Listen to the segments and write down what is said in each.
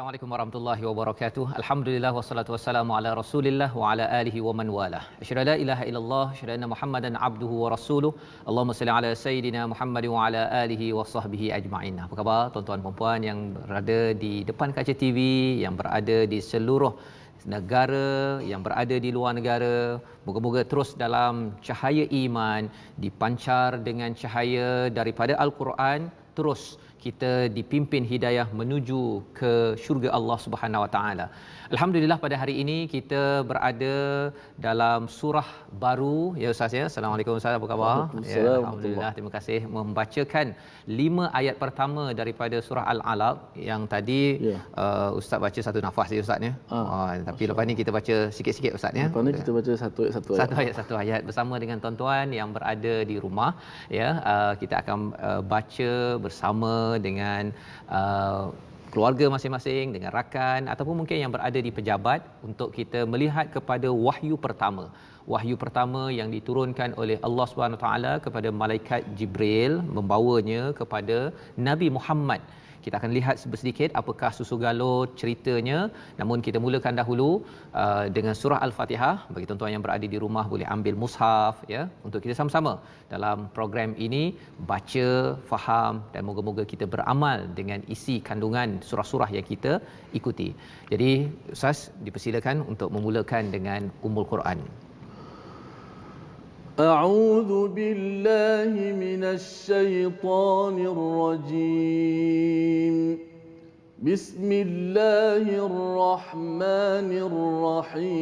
Assalamualaikum warahmatullahi wabarakatuh. Alhamdulillah wassalatu wassalamu ala Rasulillah wa ala alihi wa man walah. Asyhadu la ilaha illallah, asyhadu anna Muhammadan abduhu wa rasuluh. Allahumma salli ala sayidina Muhammad wa ala alihi wa sahbihi ajma'in. Apa khabar tuan-tuan dan puan yang berada di depan kaca TV, yang berada di seluruh negara, yang berada di luar negara? Moga-moga terus dalam cahaya iman, dipancar dengan cahaya daripada Al-Quran, terus kita dipimpin hidayah menuju ke syurga Allah Subhanahu Wa Taala. Alhamdulillah pada hari ini kita berada dalam surah baru ya Ustaz ya. Assalamualaikum Ustaz, apa khabar? Ya, alhamdulillah, terima kasih membacakan 5 ayat pertama daripada surah Al-Alaq yang tadi Ustaz baca satu nafas ya Ustaz ya. Tapi lepas ni kita baca sikit-sikit Ustaz ya. Lepas ni kita baca satu ayat Satu ayat bersama dengan tuan-tuan yang berada di rumah ya. Kita akan baca bersama dengan keluarga masing-masing, dengan rakan ataupun mungkin yang berada di pejabat untuk kita melihat kepada wahyu pertama. Wahyu pertama yang diturunkan oleh Allah Subhanahu Wa Taala kepada malaikat Jibril, membawanya kepada Nabi Muhammad. Kita akan lihat sedikit apakah susu galur ceritanya. Namun kita mulakan dahulu dengan surah Al-Fatihah. Bagi tuan-tuan yang berada di rumah boleh ambil mushaf ya, untuk kita sama-sama dalam program ini baca, faham dan moga-moga kita beramal dengan isi kandungan surah-surah yang kita ikuti. Jadi Ustaz dipersilakan untuk memulakan dengan Ummul Quran. أعوذ بالله من الشيطان الرجيم بسم الله الرحمن الرحيم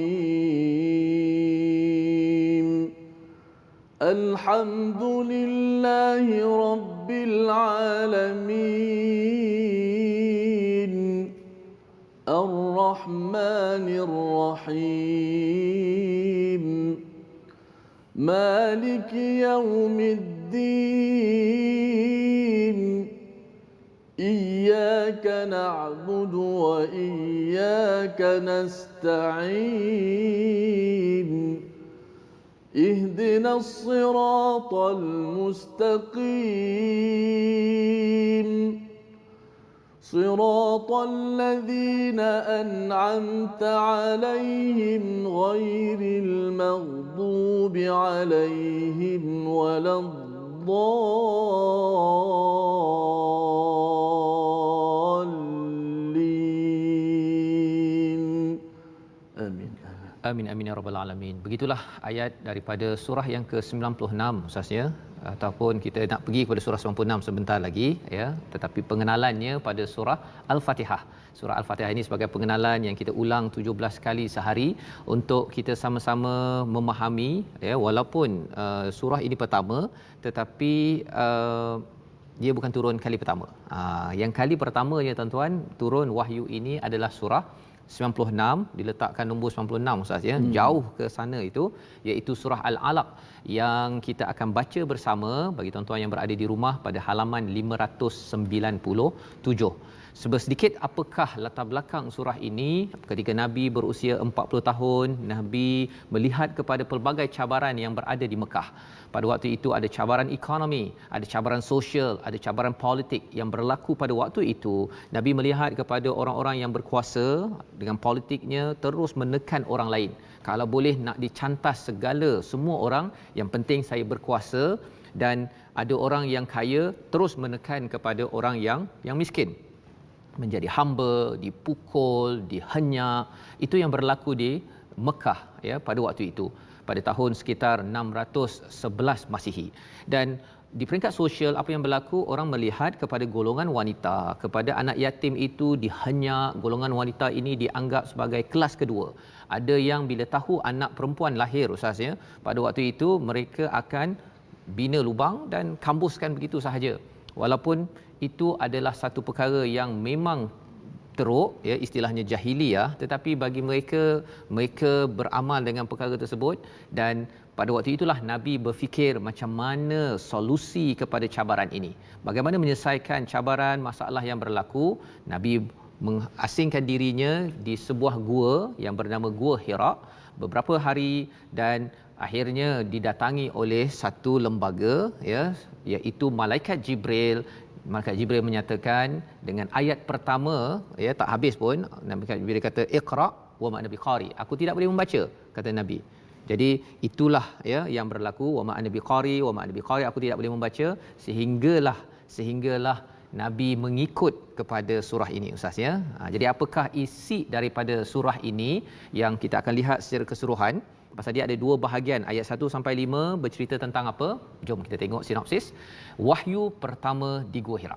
الحمد لله رب العالمين الرحمن الرحيم مالك يوم الدين إياك نعبد وإياك نستعين اهدنا الصراط المستقيم صراط الذين أنعمت عليهم غير المغضوب عليهم ولا الضالين آمين. Amin amin ya rabbal alamin. Begitulah ayat daripada surah yang ke-96 Ustaz ya, ataupun kita nak pergi kepada surah 96 sebentar lagi ya, tetapi pengenalannya pada surah Al-Fatihah. Surah Al-Fatihah ini sebagai pengenalan yang kita ulang 17 kali sehari untuk kita sama-sama memahami ya, walaupun surah ini pertama tetapi dia bukan turun kali pertama. Yang kali pertamanya tuan-tuan turun wahyu ini adalah surah 96, diletakkan nombor 96 Ustaz ya. Jauh ke sana itu iaitu surah Al-Alaq yang kita akan baca bersama bagi tuan-tuan yang berada di rumah pada halaman 597. Sedikit apakah latar belakang surah ini? Ketika Nabi berusia 40 tahun, Nabi melihat kepada pelbagai cabaran yang berada di Mekah. Pada waktu itu ada cabaran ekonomi, ada cabaran sosial, ada cabaran politik yang berlaku pada waktu itu. Nabi melihat kepada orang-orang yang berkuasa dengan politiknya terus menekan orang lain. Kalau boleh nak dicantas segala semua orang, yang penting saya berkuasa, dan ada orang yang kaya terus menekan kepada orang yang miskin. Menjadi hamba, dipukul, dihenyak. Itu yang berlaku di Mekah ya pada waktu itu, pada tahun sekitar 611 Masihi. Dan di peringkat sosial apa yang berlaku, orang melihat kepada golongan wanita, kepada anak yatim itu dihenyak. Golongan wanita ini dianggap sebagai kelas kedua. Ada yang bila tahu anak perempuan lahir Ustaz ya, pada waktu itu mereka akan bina lubang dan kambuskan begitu sahaja. Walaupun itu adalah satu perkara yang memang teruk ya, istilahnya jahiliyah, tetapi bagi mereka beramal dengan perkara tersebut. Dan pada waktu itulah Nabi berfikir macam mana solusi kepada cabaran ini, bagaimana menyelesaikan cabaran masalah yang berlaku. Nabi mengasingkan dirinya di sebuah gua yang bernama Gua Hira beberapa hari, dan akhirnya didatangi oleh satu lembaga ya, iaitu malaikat Jibril Malaikat Jibril menyatakan dengan ayat pertama, ya, tak habis pun Malaikat Jibril kata iqra wa ma ana biqari, aku tidak boleh membaca, kata Nabi. Jadi itulah, ya, yang berlaku, wa ma ana biqari wa ma ana biqari, aku tidak boleh membaca, sehinggalah Nabi mengikut kepada surah ini, Ustaz, ya. Jadi apakah isi daripada surah ini yang kita akan lihat secara keseluruhan? Pasal dia ada dua bahagian, ayat 1 sampai 5 bercerita tentang apa? Jom kita tengok sinopsis. Wahyu pertama di Gua Hira.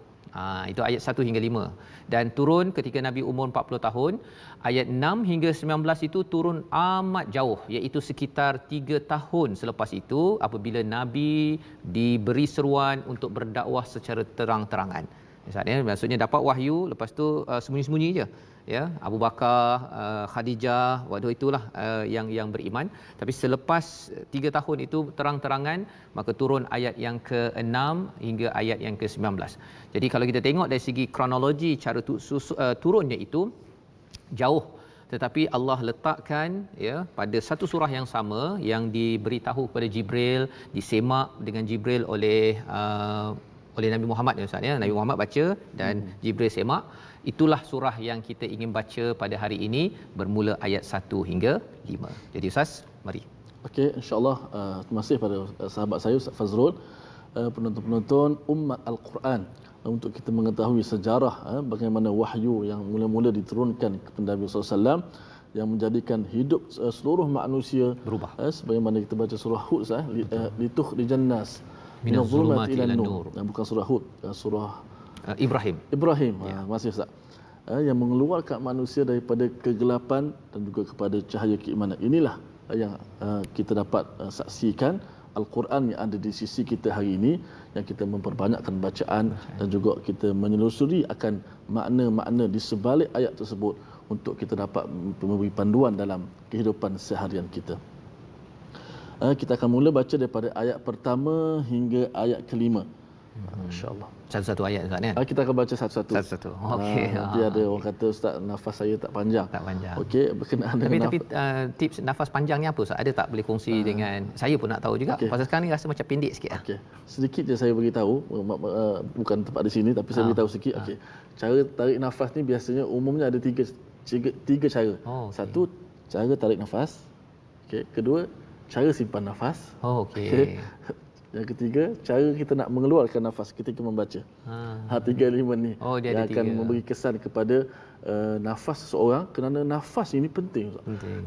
Itu ayat 1 hingga 5. Dan turun ketika Nabi umur 40 tahun. Ayat 6 hingga 19 itu turun amat jauh, iaitu sekitar 3 tahun selepas itu apabila Nabi diberi seruan untuk berdakwah secara terang-terangan. Maksudnya dapat wahyu, lepas tu sembunyi-sembunyi je, ya. Abu Bakar, Khadijah waktu itulah yang beriman, tapi selepas 3 tahun itu terang-terangan, maka turun ayat yang ke-6 hingga ayat yang ke-19. Jadi kalau kita tengok dari segi kronologi cara turunnya itu jauh, tetapi Allah letakkan, ya, pada satu surah yang sama yang diberitahu kepada Jibril, disemak dengan Jibril oleh Nabi Muhammad, ya Ustaz, ya. Nabi Muhammad baca dan Jibril semak. Itulah surah yang kita ingin baca pada hari ini, bermula ayat 1 hingga 5. Jadi Ustaz, mari. Okey, insya-Allah, terima kasih pada sahabat saya Ustaz Fazrul, penonton-penonton umat Al-Quran, untuk kita mengetahui sejarah bagaimana wahyu yang mula-mula diturunkan kepada Nabi sallallahu alaihi wasallam yang menjadikan hidup seluruh manusia berubah. Sebagaimana kita baca surah Hud, lituh di jannas minaz zulumati ilan nur. Bukan surah Hud, surah Ibrahim. Ya. Masih Ustaz. Yang mengeluarkan manusia daripada kegelapan dan juga kepada cahaya keimanan. Inilah yang kita dapat saksikan Al-Quran yang ada di sisi kita hari ini, yang kita memperbanyakkan bacaan dan juga kita menyelusuri akan makna-makna di sebalik ayat tersebut untuk kita dapat memberi panduan dalam kehidupan seharian kita. Kita akan mula baca daripada ayat pertama hingga ayat kelima. InsyaAllah. Satu-satu ayat, Ustaz, ya? Kita akan baca satu-satu. Satu-satu. Okey. Nanti ada orang kata Ustaz, nafas saya tak panjang. Okey, berkenaan dengan tapi tips nafas panjangnya apa, Ustaz? Ada tak boleh kongsi dengan saya pun nak tahu juga. Pasal sekarang ni rasa macam pendek sikit. Okey. Sedikit je saya beritahu, bukan tempat di sini tapi saya beritahu sikit. Okey. Cara tarik nafas ni biasanya umumnya ada tiga cara. Satu, cara tarik nafas. Okey. Kedua, cara simpan nafas. Okey. Yang ketiga, cara kita nak mengeluarkan nafas ketika membaca. 3 elemen ni yang akan memberi kesan kepada nafas seseorang, kerana nafas ini penting.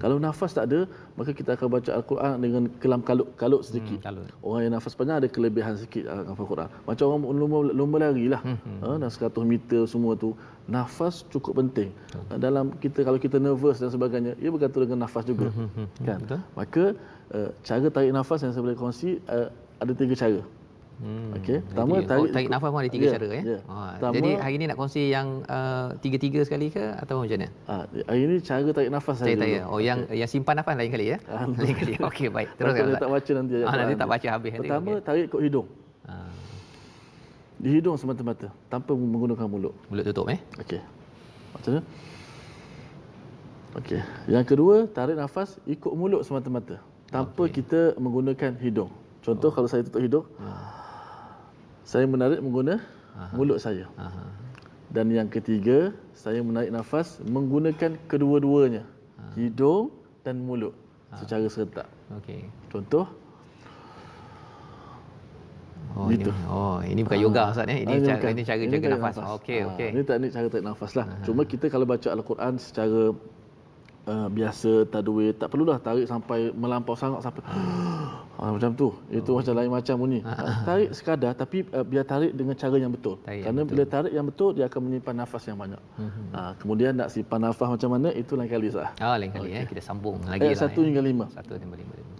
Kalau nafas tak ada, maka kita akan baca Al-Quran dengan kelam kalut sedikit. Orang yang nafas panjang ada kelebihan sikit Al-Quran. Macam orang lomba lari lah. Dan 100 meter semua tu, nafas cukup penting. Dalam kita, kalau kita nervous dan sebagainya, ia bergantung dengan nafas juga. Kan? Maka cara tarik nafas yang saya boleh kongsi, ada 3 cara. Okey. Pertama, tarik nafas pun ada 3 cara, ya. Jadi hari ini nak kongsi yang 3-3 sekali ke atau macam mana? Hari ini cara tarik nafas saja. Yang simpan nafas lain kali, ya. Lain kali. Okey, baik. Teruskan. Tak baca nanti. Nanti tak baca habis. Pertama, tarik ikut hidung. Di hidung semata-mata, tanpa menggunakan mulut. Mulut tutup, Okey. Macam mana? Okey. Yang kedua, tarik nafas ikut mulut semata-mata, tanpa kita menggunakan hidung. Contoh, kalau saya tutup hidung, saya menarik menggunakan mulut saya. Dan yang ketiga, saya menarik nafas menggunakan kedua-duanya, hidung dan mulut, secara serentak. Contoh, ini bukan yoga, Ustaz, ya. Ini cara jaga nafas. Okey. Ini teknik cara tarik nafas lah. Cuma kita kalau baca Al-Quran secara biasa, tajwid, tak perlulah tarik sampai melampau sangat sampai macam tu. Itu macam lain macam bunyi. Tarik sekadar, tapi biar tarik dengan cara yang betul. Kerana bila tarik yang betul, dia akan menyimpan nafas yang banyak. Kemudian nak simpan nafas macam mana, itu lain kali, Ustaz. Lain kali, ya. Kita sambung lagi. Ayat 1 hingga 5. 1 hingga 5.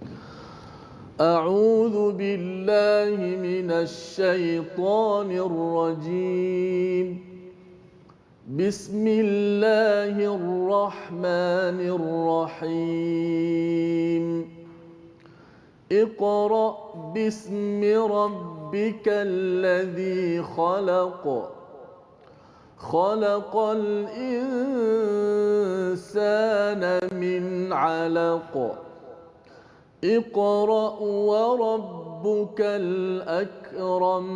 أعوذ بالله من الشيطان الرجيم بسم الله الرحمن الرحيم اقرأ باسم ربك الذي خلق خلق الإنسان من علق اقرأ وربك الأكرم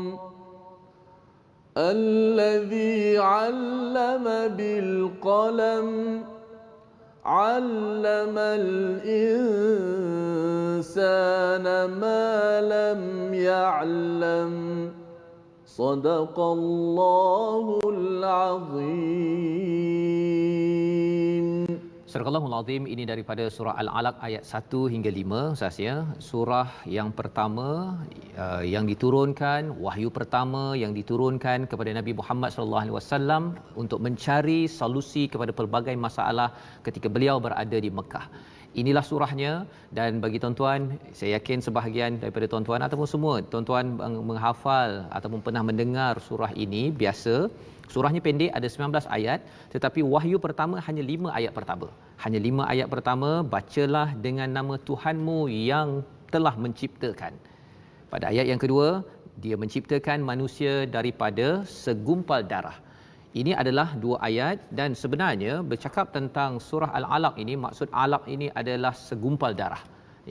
الذي علم بالقلم علم الإنسان ما لم يعلم صدق الله العظيم. Surah Al-Allahul Azim ini daripada surah Al-Alaq ayat 1 hingga 5 Ustaz ya. Surah yang pertama yang diturunkan, wahyu pertama yang diturunkan kepada Nabi Muhammad sallallahu alaihi wasallam untuk mencari solusi kepada pelbagai masalah ketika beliau berada di Mekah. Inilah surahnya, dan bagi tuan-tuan, saya yakin sebahagian daripada tuan-tuan ataupun semua tuan-tuan menghafal ataupun pernah mendengar surah ini biasa. Surahnya pendek, ada 19 ayat, tetapi wahyu pertama hanya 5 ayat pertama. Hanya 5 ayat pertama, bacalah dengan nama Tuhanmu yang telah menciptakan. Pada ayat yang kedua, dia menciptakan manusia daripada segumpal darah. Ini adalah 2 ayat, dan sebenarnya bercakap tentang surah Al-Alaq ini, maksud alaq ini adalah segumpal darah.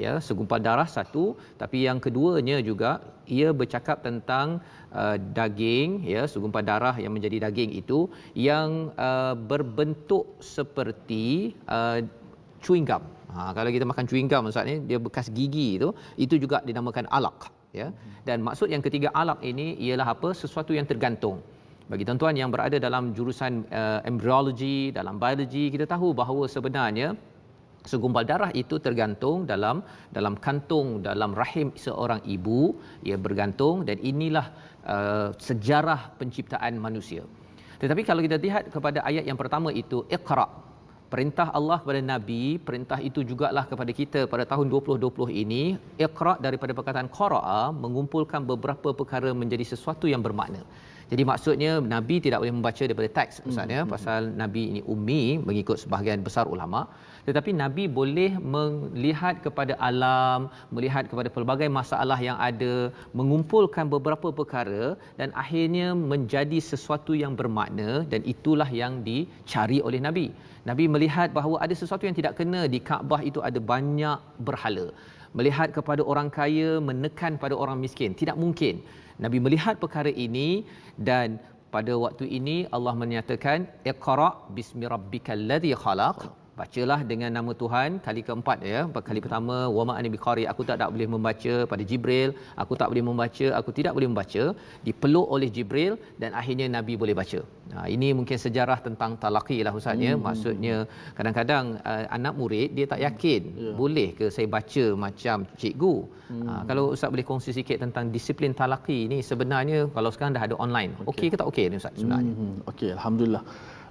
Ya, segumpal darah satu, tapi yang keduanya juga ia bercakap tentang daging, ya, segumpal darah yang menjadi daging itu yang berbentuk seperti chewing gum. Kalau kita makan chewing gum Ustaz ni, dia bekas gigi itu juga dinamakan alaq, ya. Dan maksud yang ketiga alaq ini ialah apa? Sesuatu yang tergantung. Bagi tuan-tuan yang berada dalam jurusan embryology, dalam biologi, kita tahu bahawa sebenarnya segumpal darah itu tergantung dalam kantung, dalam rahim seorang ibu, ia bergantung, dan inilah sejarah penciptaan manusia. Tetapi kalau kita lihat kepada ayat yang pertama itu, Iqra, perintah Allah kepada Nabi, perintah itu jugalah kepada kita pada tahun 2020 ini. Iqra daripada perkataan qara'a, mengumpulkan beberapa perkara menjadi sesuatu yang bermakna. Jadi maksudnya Nabi tidak boleh membaca daripada teks Ustaz ya, pasal Nabi ini ummi mengikut sebahagian besar ulama. Tetapi Nabi boleh melihat kepada alam, melihat kepada pelbagai masalah yang ada, mengumpulkan beberapa perkara dan akhirnya menjadi sesuatu yang bermakna, dan itulah yang dicari oleh Nabi. Nabi melihat bahawa ada sesuatu yang tidak kena di Kaabah, itu ada banyak berhala. Melihat kepada orang kaya menekan pada orang miskin, tidak mungkin. Nabi melihat perkara ini, dan pada waktu ini Allah menyatakan Iqra bismi rabbikal ladzi khalaq, bacalah dengan nama Tuhan. Kali keempat ya. Kali pertama wama ani biqari, aku tak boleh membaca, pada Jibril, aku tak boleh membaca, aku tidak boleh membaca, dipeluk oleh Jibril dan akhirnya Nabi boleh baca. Ini mungkin sejarah tentang talaqi lah Ustaz ya. Maksudnya kadang-kadang anak murid dia tak yakin, boleh ke saya baca macam cikgu. Kalau Ustaz boleh kongsi sikit tentang disiplin talaqi ni, sebenarnya kalau sekarang dah ada online, okey ke tak okey ni Ustaz sebenarnya? Okey, alhamdulillah.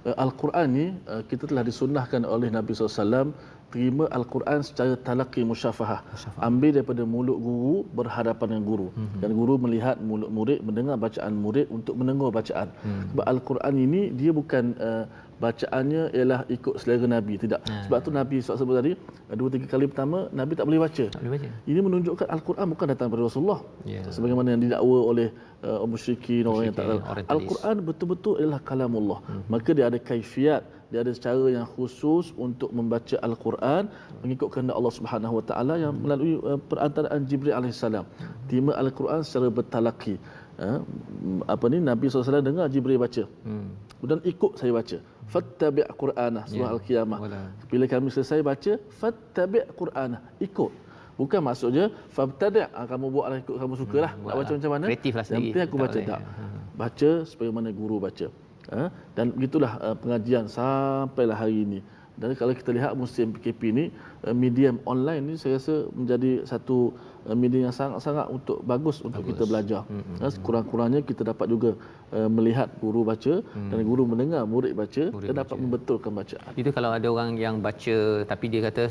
Al-Quran ni kita telah disunnahkan oleh Nabi SAW terima Al-Quran secara talaqi musyafahah. Ambil daripada mulut guru berhadapan dengan guru. Dan guru melihat mulut murid, mendengar bacaan murid untuk mendengar bacaan. Sebab Al-Quran ini dia bukan bacaannya ialah ikut selera Nabi, tidak. Sebab tu Nabi sebut tadi 2-3 kali pertama Nabi tak boleh baca. Ini menunjukkan Al-Quran bukan datang daripada Rasulullah. Sebagaimana yang didakwa oleh musyrikin, orang yang tak tahu. Al-Quran betul-betul ialah kalamullah. Maka dia ada kaifiat, dia ada cara yang khusus untuk membaca Al-Quran mengikut kehendak Allah Subhanahu Wa Taala yang melalui perantaraan Jibril alaihissalam. Terima Al-Quran secara bertalaqi. Nabi SAW dengar Jibril baca, kemudian ikut saya baca, fattabi' Qur'anah, surah Al-Qiyamah. Bila kami selesai baca, fattabi' Qur'anah, ikut. Bukan maksudnya fabtadi', kamu buatlah ikut kamu sukalah, nak baca macam mana, kreatiflah yang penting aku baca. Tak, baca sebagaimana guru baca. Dan begitulah pengajian sampailah hari ini. Dan kalau kita lihat musim PKP ni, medium online ni saya rasa menjadi satu media yang sangat-sangat bagus untuk kita belajar. Kurang-kurangnya kita dapat juga melihat guru baca dan guru mendengar murid baca dan dapat membetulkan bacaan. Itu kalau ada orang yang baca tapi dia kata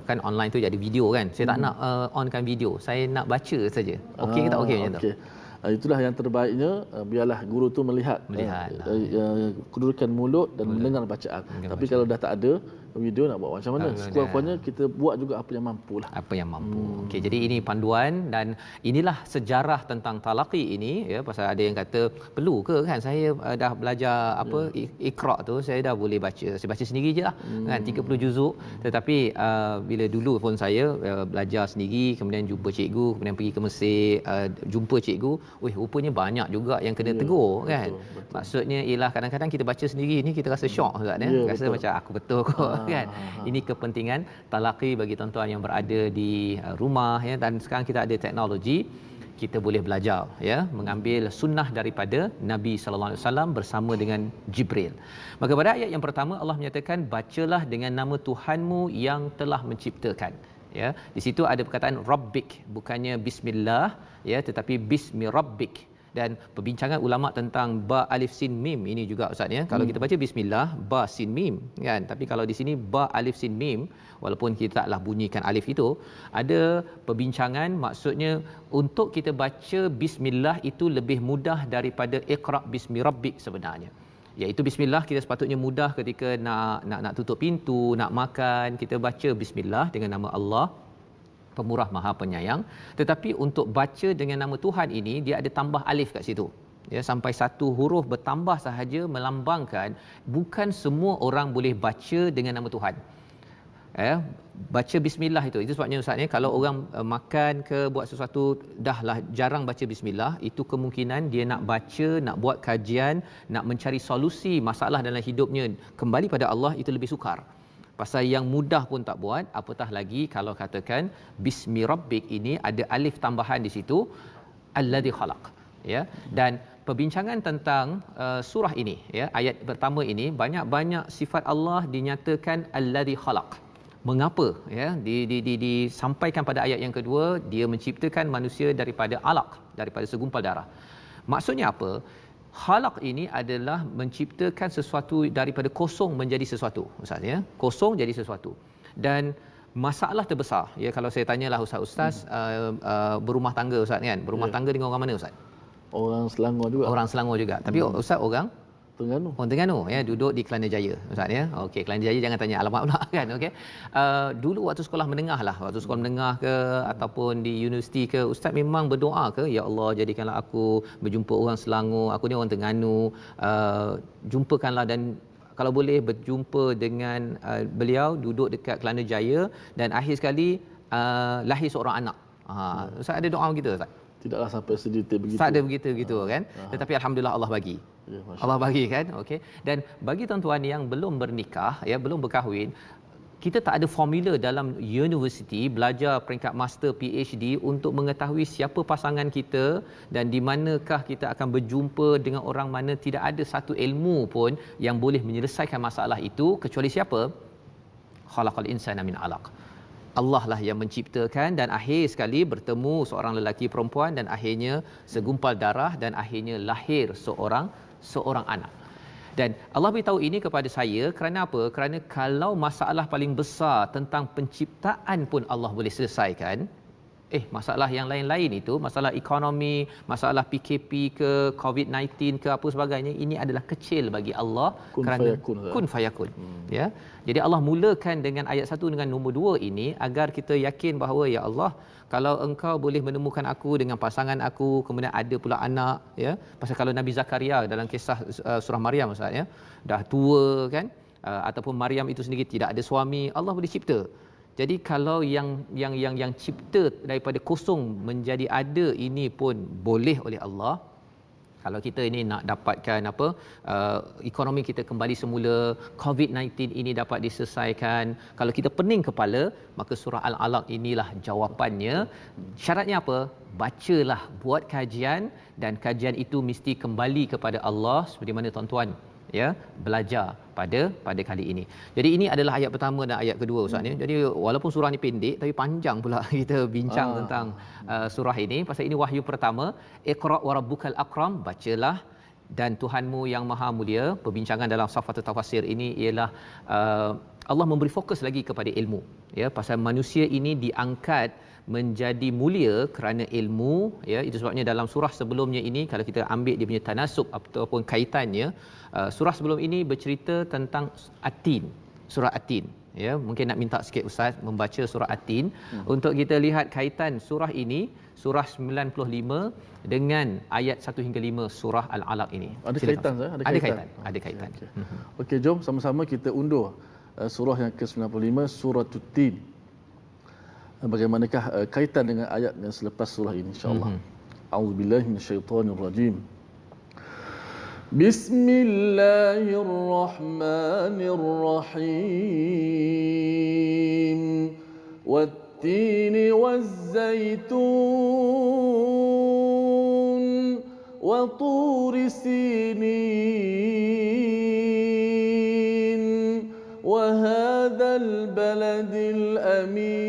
kan online tu jadi video kan. Saya tak nak onkan video. Saya nak baca saja. Okey ke tak okey macam tu? Itulah yang terbaiknya, biarlah guru tu melihat kedudukan mulut dan mendengar bacaan. Tapi kalau dah tak ada, video nak buat macam mana. Sekurang-kurangnya kita buat juga apa yang mampu lah. Apa yang mampu. Okey, jadi ini panduan dan inilah sejarah tentang talaqi ini ya, pasal ada yang kata perlu ke kan saya dah belajar apa Iqra tu saya dah boleh baca. Saya baca sendiri je lah kan 30 juzuk, tetapi bila dulu pun saya belajar sendiri, kemudian jumpa cikgu, kemudian pergi ke Mesir, jumpa cikgu, rupanya banyak juga yang kena tegur kan. Betul. Maksudnya ialah kadang-kadang kita baca sendiri ni kita rasa syok Ustaz ya. Rasa macam aku betul kot kan. Ini kepentingan talaqi bagi tuan-tuan yang berada di rumah ya, dan sekarang kita ada teknologi, kita boleh belajar ya, mengambil sunnah daripada Nabi sallallahu alaihi wasallam bersama dengan Jibril. Maka pada ayat yang pertama Allah menyatakan bacalah dengan nama Tuhanmu yang telah menciptakan. Ya, di situ ada perkataan rabbik, bukannya bismillah ya, tetapi bismi rabbik. Dan perbincangan ulama tentang ba alif sin mim ini juga Ustaz ya. Kalau kita baca bismillah ba sin mim kan, tapi kalau di sini ba alif sin mim, walaupun kita taklah bunyikan alif itu, ada perbincangan maksudnya untuk kita baca bismillah itu lebih mudah daripada iqra bismi rabbik sebenarnya. Iaitu bismillah kita sepatutnya mudah ketika nak tutup pintu, nak makan, kita baca bismillah dengan nama Allah Pemurah Maha Penyayang. Tetapi untuk baca dengan nama Tuhan ini dia ada tambah alif kat situ. Ya, sampai satu huruf bertambah sahaja melambangkan bukan semua orang boleh baca dengan nama Tuhan. Baca bismillah itu sebabnya Ustaz ni kalau orang makan ke buat sesuatu dahlah jarang baca bismillah, itu kemungkinan dia nak baca, nak buat kajian, nak mencari solusi masalah dalam hidupnya kembali pada Allah itu lebih sukar. Pasal yang mudah pun tak buat, apatah lagi kalau katakan bismi rabbik ini ada alif tambahan di situ, alladzi khalaq ya. Dan perbincangan tentang surah ini ya, ayat pertama ini banyak-banyak sifat Allah dinyatakan alladzi khalaq. Mengapa ya disampaikan pada ayat yang kedua dia menciptakan manusia daripada alaq, daripada segumpal darah. Maksudnya apa? Khalaq ini adalah menciptakan sesuatu daripada kosong menjadi sesuatu Ustaz ya. Kosong jadi sesuatu. Dan masalah terbesar ya, kalau saya tanyalah ustaz berumah tangga Ustaz kan, berumah tangga dengan orang mana Ustaz? Orang Selangor juga. Orang Selangor juga. Tapi Ustaz orang Terengganu. Orang Terengganu ya, duduk di Kelana Jaya Ustaz ya. Okey, Kelana Jaya jangan tanya alamat pula kan. Okey. Dulu waktu sekolah menengah lah, waktu sekolah menengah ke ataupun di universiti ke, Ustaz memang berdoa ke, ya Allah jadikanlah aku berjumpa orang Selangor, aku ni orang Terengganu, jumpakanlah dan kalau boleh berjumpa dengan beliau duduk dekat Kelana Jaya dan akhir sekali lahir seorang anak. Ustaz ada doa begitu Ustaz? Tidaklah sampai sedetail begitu. Tak ada begitu kan. Tetapi alhamdulillah Allah bagi. Ya, Allah bagi kan. Okey. Dan bagi tuan-tuan yang belum bernikah ya, belum berkahwin, kita tak ada formula dalam universiti belajar peringkat master PhD untuk mengetahui siapa pasangan kita dan di manakah kita akan berjumpa dengan orang mana. Tidak ada satu ilmu pun yang boleh menyelesaikan masalah itu kecuali siapa? Khalaqal insana min alaq. Allah lah yang menciptakan dan akhir sekali bertemu seorang lelaki perempuan dan akhirnya segumpal darah dan akhirnya lahir seorang anak. Dan Allah beritahu ini kepada saya kerana apa? Kerana kalau masalah paling besar tentang penciptaan pun Allah boleh selesaikan, masalah yang lain-lain itu, masalah ekonomi, masalah PKP ke, COVID-19 ke apa sebagainya, ini adalah kecil bagi Allah kerana kun fayakun. Ya. Jadi Allah mulakan dengan ayat 1 dengan nombor 2 ini agar kita yakin bahawa ya Allah, kalau engkau boleh menemukan aku dengan pasangan aku, kemudian ada pula anak ya. Pasal kalau Nabi Zakaria dalam kisah surah Maryam Ustaz ya, dah tua kan, ataupun Maryam itu sendiri tidak ada suami, Allah boleh cipta. Jadi kalau yang cipta daripada kosong menjadi ada ini pun boleh oleh Allah. Kalau kita ini nak dapatkan ekonomi kita kembali semula, COVID-19 ini dapat diselesaikan, kalau kita pening kepala, maka surah Al-Alaq inilah jawapannya. Syaratnya apa? Bacalah, buat kajian dan kajian itu mesti kembali kepada Allah seperti mana tuan-tuan ya belajar pada kali ini. Jadi ini adalah ayat pertama dan ayat kedua Ustaz ni. Jadi walaupun surah ni pendek tapi panjang pula kita bincang tentang surah ini pasal ini wahyu pertama. Iqra wa rabbukal akram, bacalah dan Tuhanmu yang maha mulia. Perbincangan dalam Safatul Tafasir ini ialah Allah memberi fokus lagi kepada ilmu ya, pasal manusia ini diangkat menjadi mulia kerana ilmu ya. Itu sebabnya dalam surah sebelumnya ini kalau kita ambil dia punya tanasub ataupun kaitannya, surah sebelum ini bercerita tentang At-Tin, surah At-Tin Ya, mungkin nak minta sikit Ustaz membaca surah At-Tin untuk kita lihat kaitan surah ini, surah 95 dengan ayat 1 hingga 5 surah Al-Alaq ini. Ada Silakan. kaitan saya? Ada kaitan. Ada kaitan. Okey, jom sama-sama kita undur surah yang ke-95, surah At-Tin. Bagaimanakah kaitan dengan ayat yang selepas surah ini, insya-Allah. A'udzubillahi minasyaitonirrajim. Bismillahirrahmanirrahim. Wat-tini waz-zaitun wa turi sinin wa hadzal baladil amin.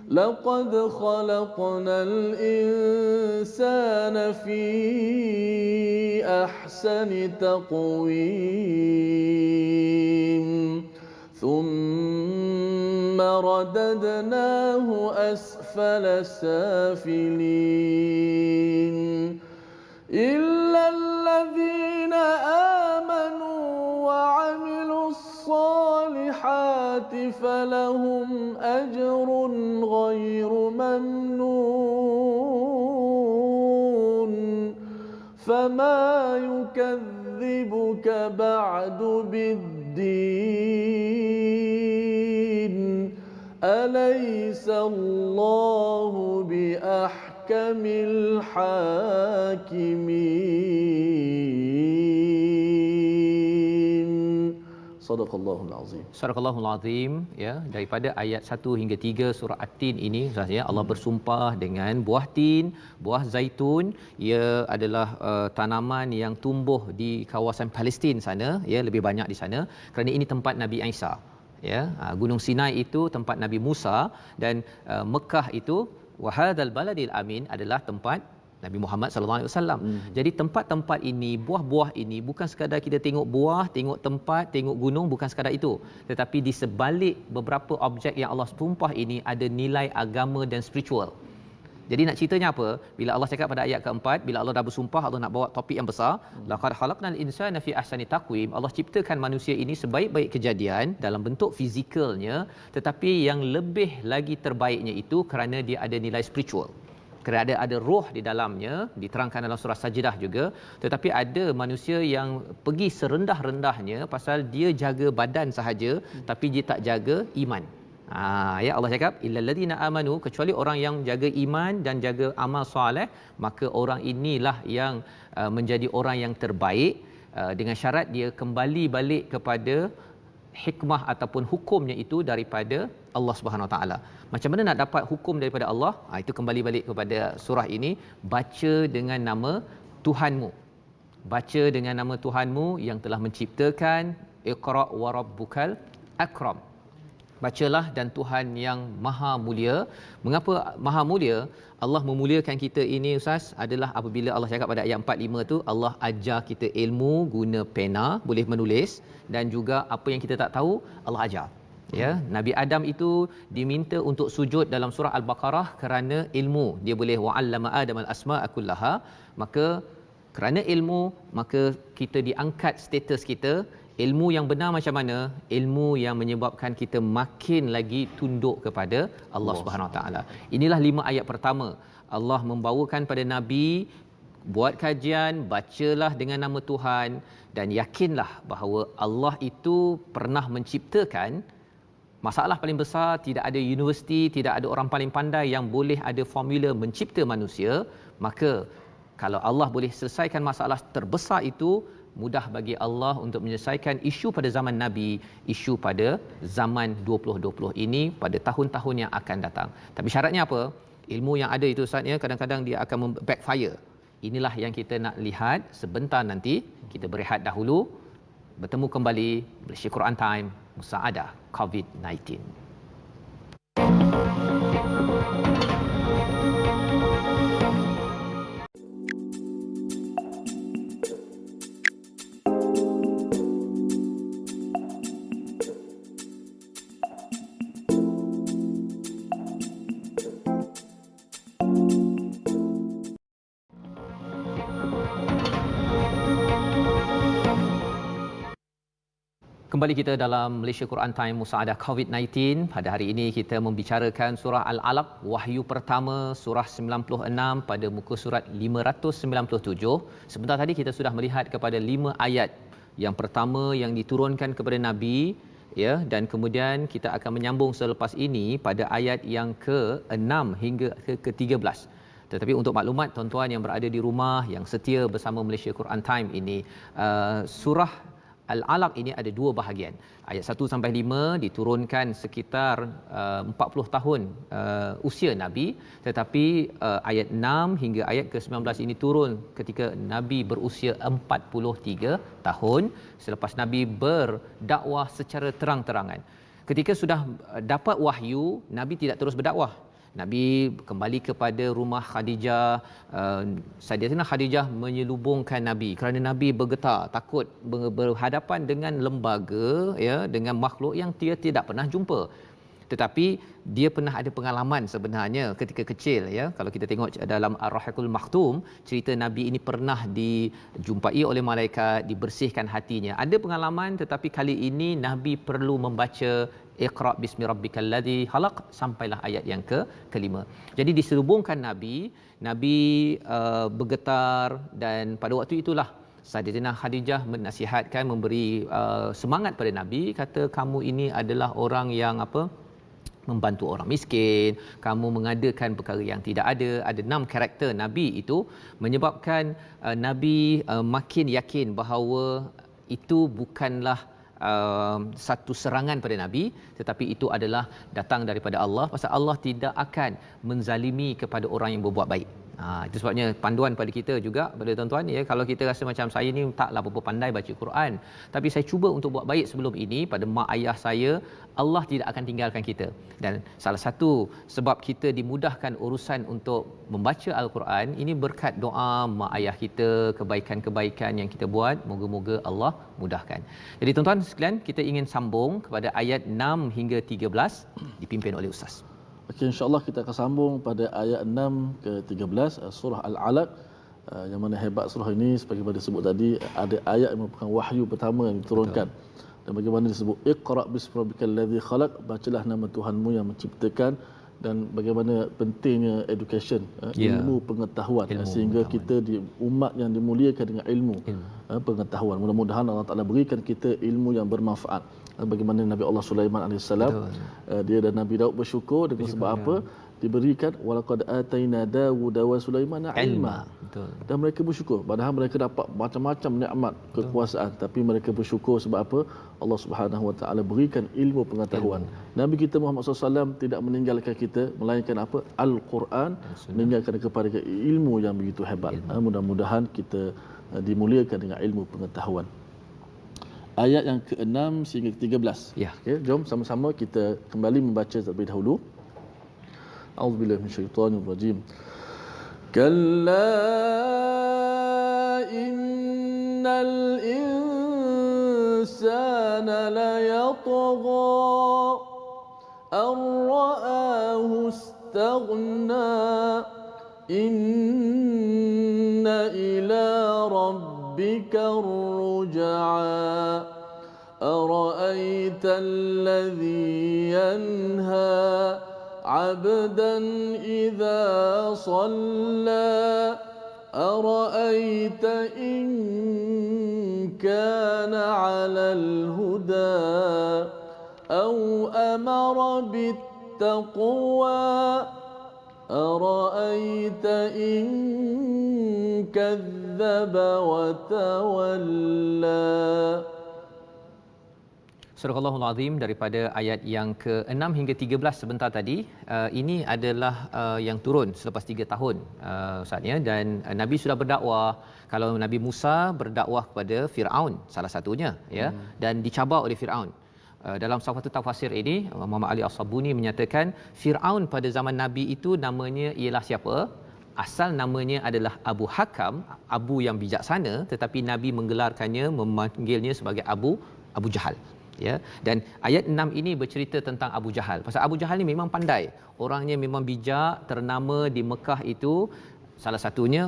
لقد خلقنا الإنسان في أحسن تقويم ثم رددناه أسفل سافلين إلا الذين آمنوا وعملوا الصالحات فلهم أجر غير ممنون فما يكذبك بعد بالدين أليس الله بأحكم الحاكمين. Sadaqallahul azim. Sadaqallahul azim, ya, daripada ayat 1 hingga 3 surah At-Tin ini Ustaz, ya, Allah bersumpah dengan buah tin, buah zaitun. Ia adalah tanaman yang tumbuh di kawasan Palestin sana, ya, lebih banyak di sana kerana ini tempat Nabi Isa. Ya, Gunung Sinai itu tempat Nabi Musa dan Mekah itu wa hadzal baladil amin adalah tempat Nabi Muhammad sallallahu alaihi wasallam. Jadi tempat-tempat ini, buah-buah ini bukan sekadar kita tengok buah, tengok tempat, tengok gunung, bukan sekadar itu. Tetapi di sebalik beberapa objek yang Allah sumpah ini ada nilai agama dan spiritual. Jadi nak ceritanya apa? Bila Allah cakap pada ayat keempat, bila Allah dah bersumpah, Allah nak bawa topik yang besar, laqad khalaqnal insana fi ahsani taqwim. Allah ciptakan manusia ini sebaik-baik kejadian dalam bentuk fizikalnya, tetapi yang lebih lagi terbaiknya itu kerana dia ada nilai spiritual. Kerana ada roh di dalamnya, diterangkan dalam surah Sajdah juga, tetapi ada manusia yang pergi serendah-rendahnya pasal dia jaga badan sahaja tapi dia tak jaga iman. Ya, Allah cakap illal ladina amanu, kecuali orang yang jaga iman dan jaga amal soleh, maka orang inilah yang menjadi orang yang terbaik, dengan syarat dia kembali balik kepada hikmah ataupun hukumnya itu daripada Allah Subhanahu Wa Taala. Macam mana nak dapat hukum daripada Allah? Itu kembali balik kepada surah ini, baca dengan nama Tuhanmu. Baca dengan nama Tuhanmu yang telah menciptakan. Iqra wa rabbukal akram. Bacalah dan Tuhan yang maha mulia. Mengapa maha mulia? Allah memuliakan kita ini Ustaz adalah apabila Allah cakap pada ayat 45 tu, Allah ajar kita ilmu guna pena, boleh menulis, dan juga apa yang kita tak tahu Allah ajar. Ya, Nabi Adam itu diminta untuk sujud dalam surah Al-Baqarah kerana ilmu. Dia boleh wa'allama Adam al-asma'a kullaha. Maka kerana ilmu, maka kita diangkat status kita. Ilmu yang benar macam mana? Ilmu yang menyebabkan kita makin lagi tunduk kepada Allah Subhanahu Wa Taala. Inilah 5 ayat pertama. Allah membawakan pada Nabi, buat kajian, bacalah dengan nama Tuhan dan yakinlah bahawa Allah itu pernah menciptakan. Masalah paling besar, tidak ada universiti, tidak ada orang paling pandai yang boleh ada formula mencipta manusia. Maka kalau Allah boleh selesaikan masalah terbesar itu, mudah bagi Allah untuk menyelesaikan isu pada zaman Nabi, isu pada zaman 2020 ini, pada tahun-tahun yang akan datang. Tapi syaratnya apa? Ilmu yang ada itu Ustaz, ya, kadang-kadang dia akan backfire. Inilah yang kita nak lihat sebentar nanti. Kita berehat dahulu, bertemu kembali Malaysia Quran Time, Musaadah COVID-19. Kembali kita dalam Malaysia Quran Time Musaadah COVID-19. Pada hari ini kita membicarakan surah Al-Alaq, wahyu pertama, surah 96 pada muka surat 597. Sebentar tadi kita sudah melihat kepada 5 ayat. Yang pertama yang diturunkan kepada Nabi, ya, dan kemudian kita akan menyambung selepas ini pada ayat yang ke-6 hingga ke-13. Tetapi untuk maklumat tuan-tuan yang berada di rumah yang setia bersama Malaysia Quran Time ini, surah Al-Alaq ini ada 2 bahagian. Ayat 1 sampai 5 diturunkan sekitar 40 tahun usia Nabi, tetapi ayat 6 hingga ayat ke-19 ini turun ketika Nabi berusia 43 tahun selepas Nabi berdakwah secara terang-terangan. Ketika sudah dapat wahyu, Nabi tidak terus berdakwah. Nabi kembali kepada rumah Khadijah. Sayyidatina Khadijah menyelubungkan Nabi kerana Nabi bergetar takut berhadapan dengan lembaga, ya, dengan makhluk yang dia tidak pernah jumpa. Tetapi dia pernah ada pengalaman sebenarnya ketika kecil, ya. Kalau kita tengok dalam Ar-Rahiqul Maktum, cerita Nabi ini pernah dijumpai oleh malaikat, dibersihkan hatinya. Ada pengalaman, tetapi kali ini Nabi perlu membaca Iqra bismi rabbikal ladzi khalaq sampailah ayat yang ke-5. Jadi diselubungkan Nabi bergetar, dan pada waktu itulah Sayyidatina Khadijah menasihatkan, memberi semangat pada Nabi, kata kamu ini adalah orang yang membantu orang miskin, kamu mengadakan perkara yang tidak ada. Ada 6 karakter Nabi itu menyebabkan Nabi makin yakin bahawa itu bukanlah satu serangan pada Nabi, tetapi itu adalah datang daripada Allah, pasal Allah tidak akan menzalimi kepada orang yang berbuat baik. Itu sebabnya panduan pada kita juga, pada tuan-tuan, ya, kalau kita rasa macam saya ni taklah berapa pandai baca Quran, tapi saya cuba untuk buat baik sebelum ini pada mak ayah saya, Allah tidak akan tinggalkan kita. Dan salah satu sebab kita dimudahkan urusan untuk membaca Al-Quran ini berkat doa mak ayah kita, kebaikan-kebaikan yang kita buat, moga-moga Allah mudahkan. Jadi tuan-tuan sekalian, kita ingin sambung kepada ayat 6 hingga 13 dipimpin oleh Ustaz. Okey, insya-Allah kita akan sambung pada ayat 6 ke 13 surah Al-Alaq. Yang mana hebat surah ini sebagaimana disebut tadi, ada ayat yang merupakan wahyu pertama yang diturunkan. Betul. Dan bagaimana disebut Iqra bismi rabbikal ladzi khalaq, bacalah nama Tuhanmu yang menciptakan, dan bagaimana pentingnya education, ilmu pengetahuan, sehingga kita di umat yang dimuliakan dengan ilmu. Pengetahuan. Mudah-mudahan Allah Taala berikan kita ilmu yang bermanfaat. Bagaimana Nabi Allah Sulaiman alaihissalam, dia dan Nabi Daud bersyukur dengan sebab apa? Diberikan walaqad ataina Daud wa Sulaiman ilma. Dan mereka bersyukur padahal mereka dapat macam-macam nikmat kekuasaan, tapi mereka bersyukur sebab apa? Allah Subhanahu wa taala berikan ilmu pengetahuan. Nabi kita Muhammad SAW tidak meninggalkan kita melainkan apa? Al-Quran, meninggalkan kepada ilmu yang begitu hebat. Mudah-mudahan kita dimuliakan dengan ilmu pengetahuan. Ayat yang ke-6 sehingga ke-13. Ya. Okey, jom sama-sama kita kembali membaca terlebih dahulu. A'udzubillahi minasyaitonir rajim. Kalla innal insana la yatgha ar-ra'ahu istaghna inna ila rabbika ar-ruj'a أرأيت الذي ينهى عبدا إذا صلى أرأيت إن كان على الهدى أو أمر بالتقوى أرأيت إن كذب وتولى. Surah Al-Allahul Azim daripada ayat yang ke-6 hingga 13 sebentar tadi. Ini adalah yang turun selepas 3 tahun saatnya, dan Nabi sudah berdakwah. Kalau Nabi Musa berdakwah kepada Firaun salah satunya, ya, dan dicabar oleh Firaun. Dalam salah satu tafsir ini, Muhammad Ali As-Sabuni menyatakan Firaun pada zaman Nabi itu namanya ialah siapa? Asal namanya adalah Abu Hakam, Abu yang bijaksana, tetapi Nabi menggelarkannya, memanggilnya sebagai Abu Jahal. Ya, dan ayat 6 ini bercerita tentang Abu Jahal. Pasal Abu Jahal ni memang pandai, orangnya memang bijak, ternama di Mekah itu. Salah satunya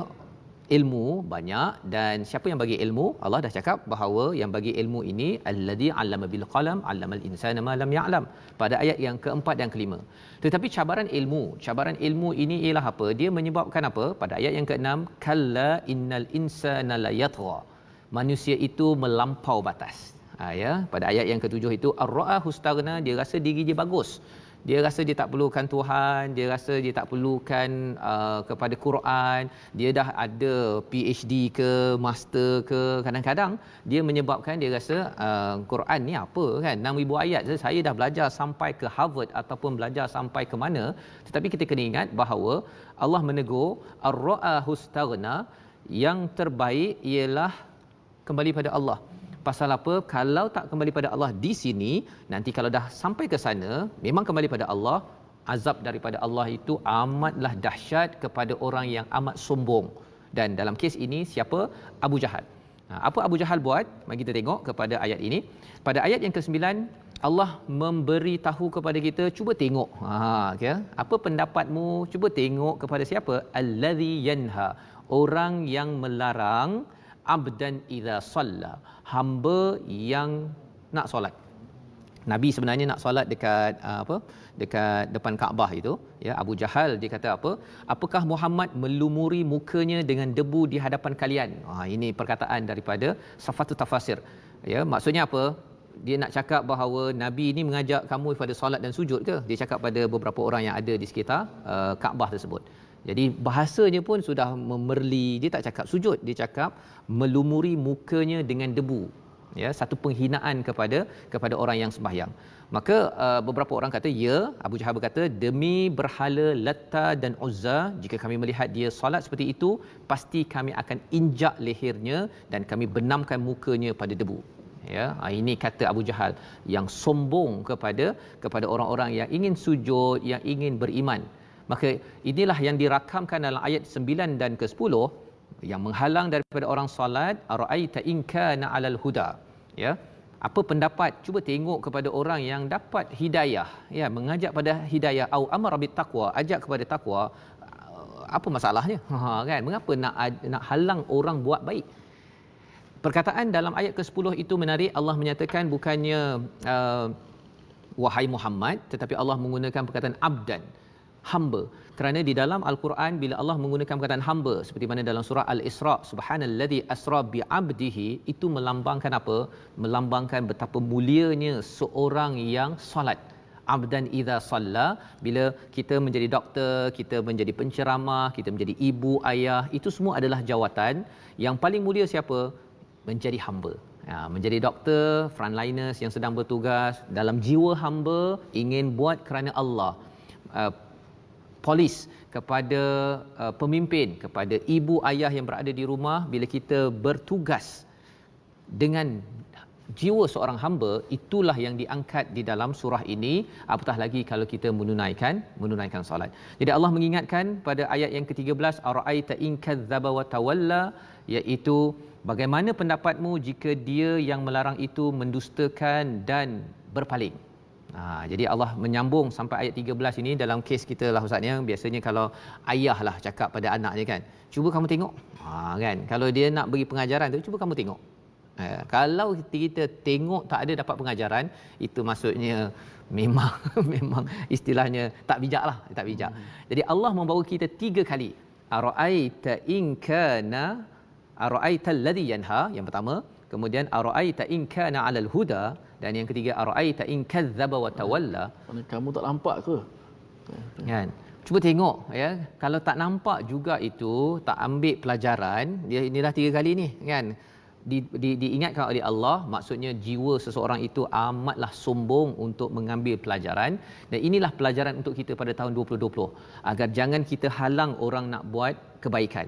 ilmu banyak, dan siapa yang bagi ilmu? Allah dah cakap bahawa yang bagi ilmu ini allazi 'allama bil qalam 'allamal insana ma lam ya'lam, pada ayat yang keempat dan kelima. Tetapi cabaran ilmu ini ialah apa? Dia menyebabkan apa? Pada ayat yang keenam, kalla innal insana la yatgha, manusia itu melampau batas. Ya, pada ayat yang ketujuh itu ar-ra'ahu istaghna, dia rasa diri dia bagus. Dia rasa dia tak perlukan Tuhan, dia rasa dia tak perlukan kepada Quran, dia dah ada PhD ke, master ke, kadang-kadang dia menyebabkan dia rasa Quran ni apa kan, 6,000 ayat je, saya dah belajar sampai ke Harvard ataupun belajar sampai ke mana. Tetapi kita kena ingat bahawa Allah menegur ar-ra'ahu istaghna, yang terbaik ialah kembali pada Allah. Pasal apa? Kalau tak kembali pada Allah di sini, nanti kalau dah sampai ke sana, memang kembali pada Allah, azab daripada Allah itu amatlah dahsyat kepada orang yang amat sombong. Dan dalam kes ini siapa? Abu Jahal. Apa Abu Jahal buat? Mari kita tengok kepada ayat ini. Pada ayat yang ke-9, Allah memberi tahu kepada kita, cuba tengok. Okay? Apa pendapatmu? Cuba tengok kepada siapa? Allazi yanha, orang yang melarang, abdan idza salla, hamba yang nak solat. Nabi sebenarnya nak solat dekat depan Kaabah itu, ya. Abu Jahal dia kata apa? Apakah Muhammad melumuri mukanya dengan debu di hadapan kalian? Ini perkataan daripada Safatul Tafasir. Ya, maksudnya apa? Dia nak cakap bahawa Nabi ini mengajak kamu kepada solat dan sujud ke? Dia cakap pada beberapa orang yang ada di sekitar Kaabah tersebut. Jadi bahasanya pun sudah memerli, dia tak cakap sujud, dia cakap melumuri mukanya dengan debu. Ya, satu penghinaan kepada orang yang sembahyang. Maka beberapa orang kata, ya, Abu Jahal berkata, demi berhala Latta dan Uzza, jika kami melihat dia solat seperti itu, pasti kami akan injak lehernya dan kami benamkan mukanya pada debu. Ya, ini kata Abu Jahal yang sombong kepada orang-orang yang ingin sujud, yang ingin beriman. Maka inilah yang dirakamkan dalam ayat 9 dan ke-10 yang menghalang daripada orang solat. Ara'aita in kana 'alal huda, ya, apa pendapat, cuba tengok kepada orang yang dapat hidayah, ya, mengajak pada hidayah, au amara bit taqwa, ajak kepada takwa, apa masalahnya? Kan, mengapa nak halang orang buat baik? Perkataan dalam ayat ke-10 itu menarik. Allah menyatakan bukannya wahai Muhammad, tetapi Allah menggunakan perkataan abdan, hamba. Kerana di dalam Al-Quran bila Allah menggunakan perkataan hamba, seperti mana dalam surah Al-Isra, subhanallazi asra bi'abdihi, itu melambangkan apa? Melambangkan betapa mulianya seorang yang solat. Abdan idza salla, bila kita menjadi doktor, kita menjadi penceramah, kita menjadi ibu, ayah, itu semua adalah jawatan. Yang paling mulia siapa? Menjadi hamba. Menjadi doktor, frontliners yang sedang bertugas dalam jiwa hamba, ingin buat kerana Allah. Polis kepada pemimpin, kepada ibu ayah yang berada di rumah, bila kita bertugas dengan jiwa seorang hamba, itulah yang diangkat di dalam surah ini, apatah lagi kalau kita menunaikan solat. Jadi Allah mengingatkan pada ayat yang ke-13, ara'aita in kadzdzaba wa tawalla, iaitu bagaimana pendapatmu jika dia yang melarang itu mendustakan dan berpaling. Jadi Allah menyambung sampai ayat 13 ini. Dalam kes kita lah ustaznya, biasanya kalau ayah lah cakap pada anaknya kan, cuba kamu tengok, kan, kalau dia nak beri pengajaran tu, cuba kamu tengok. Kalau kita tengok tak ada dapat pengajaran, itu maksudnya memang istilahnya tak bijak lah, tak bijak. Jadi Allah membawa kita 3 kali. Ara'aita in kana, ara'aita alladhi yanha, yang pertama. Kemudian ara'aita in kana 'alal huda, dan yang ketiga ara'aita in kadzdzaba wa tawalla. Kamu tak nampak ke? Kan? Cuba tengok, ya. Kalau tak nampak juga itu, tak ambil pelajaran, dia inilah 3 kali ni, kan. Diingatkan oleh Allah, maksudnya jiwa seseorang itu amatlah sombong untuk mengambil pelajaran. Dan inilah pelajaran untuk kita pada tahun 2020, agar jangan kita halang orang nak buat kebaikan,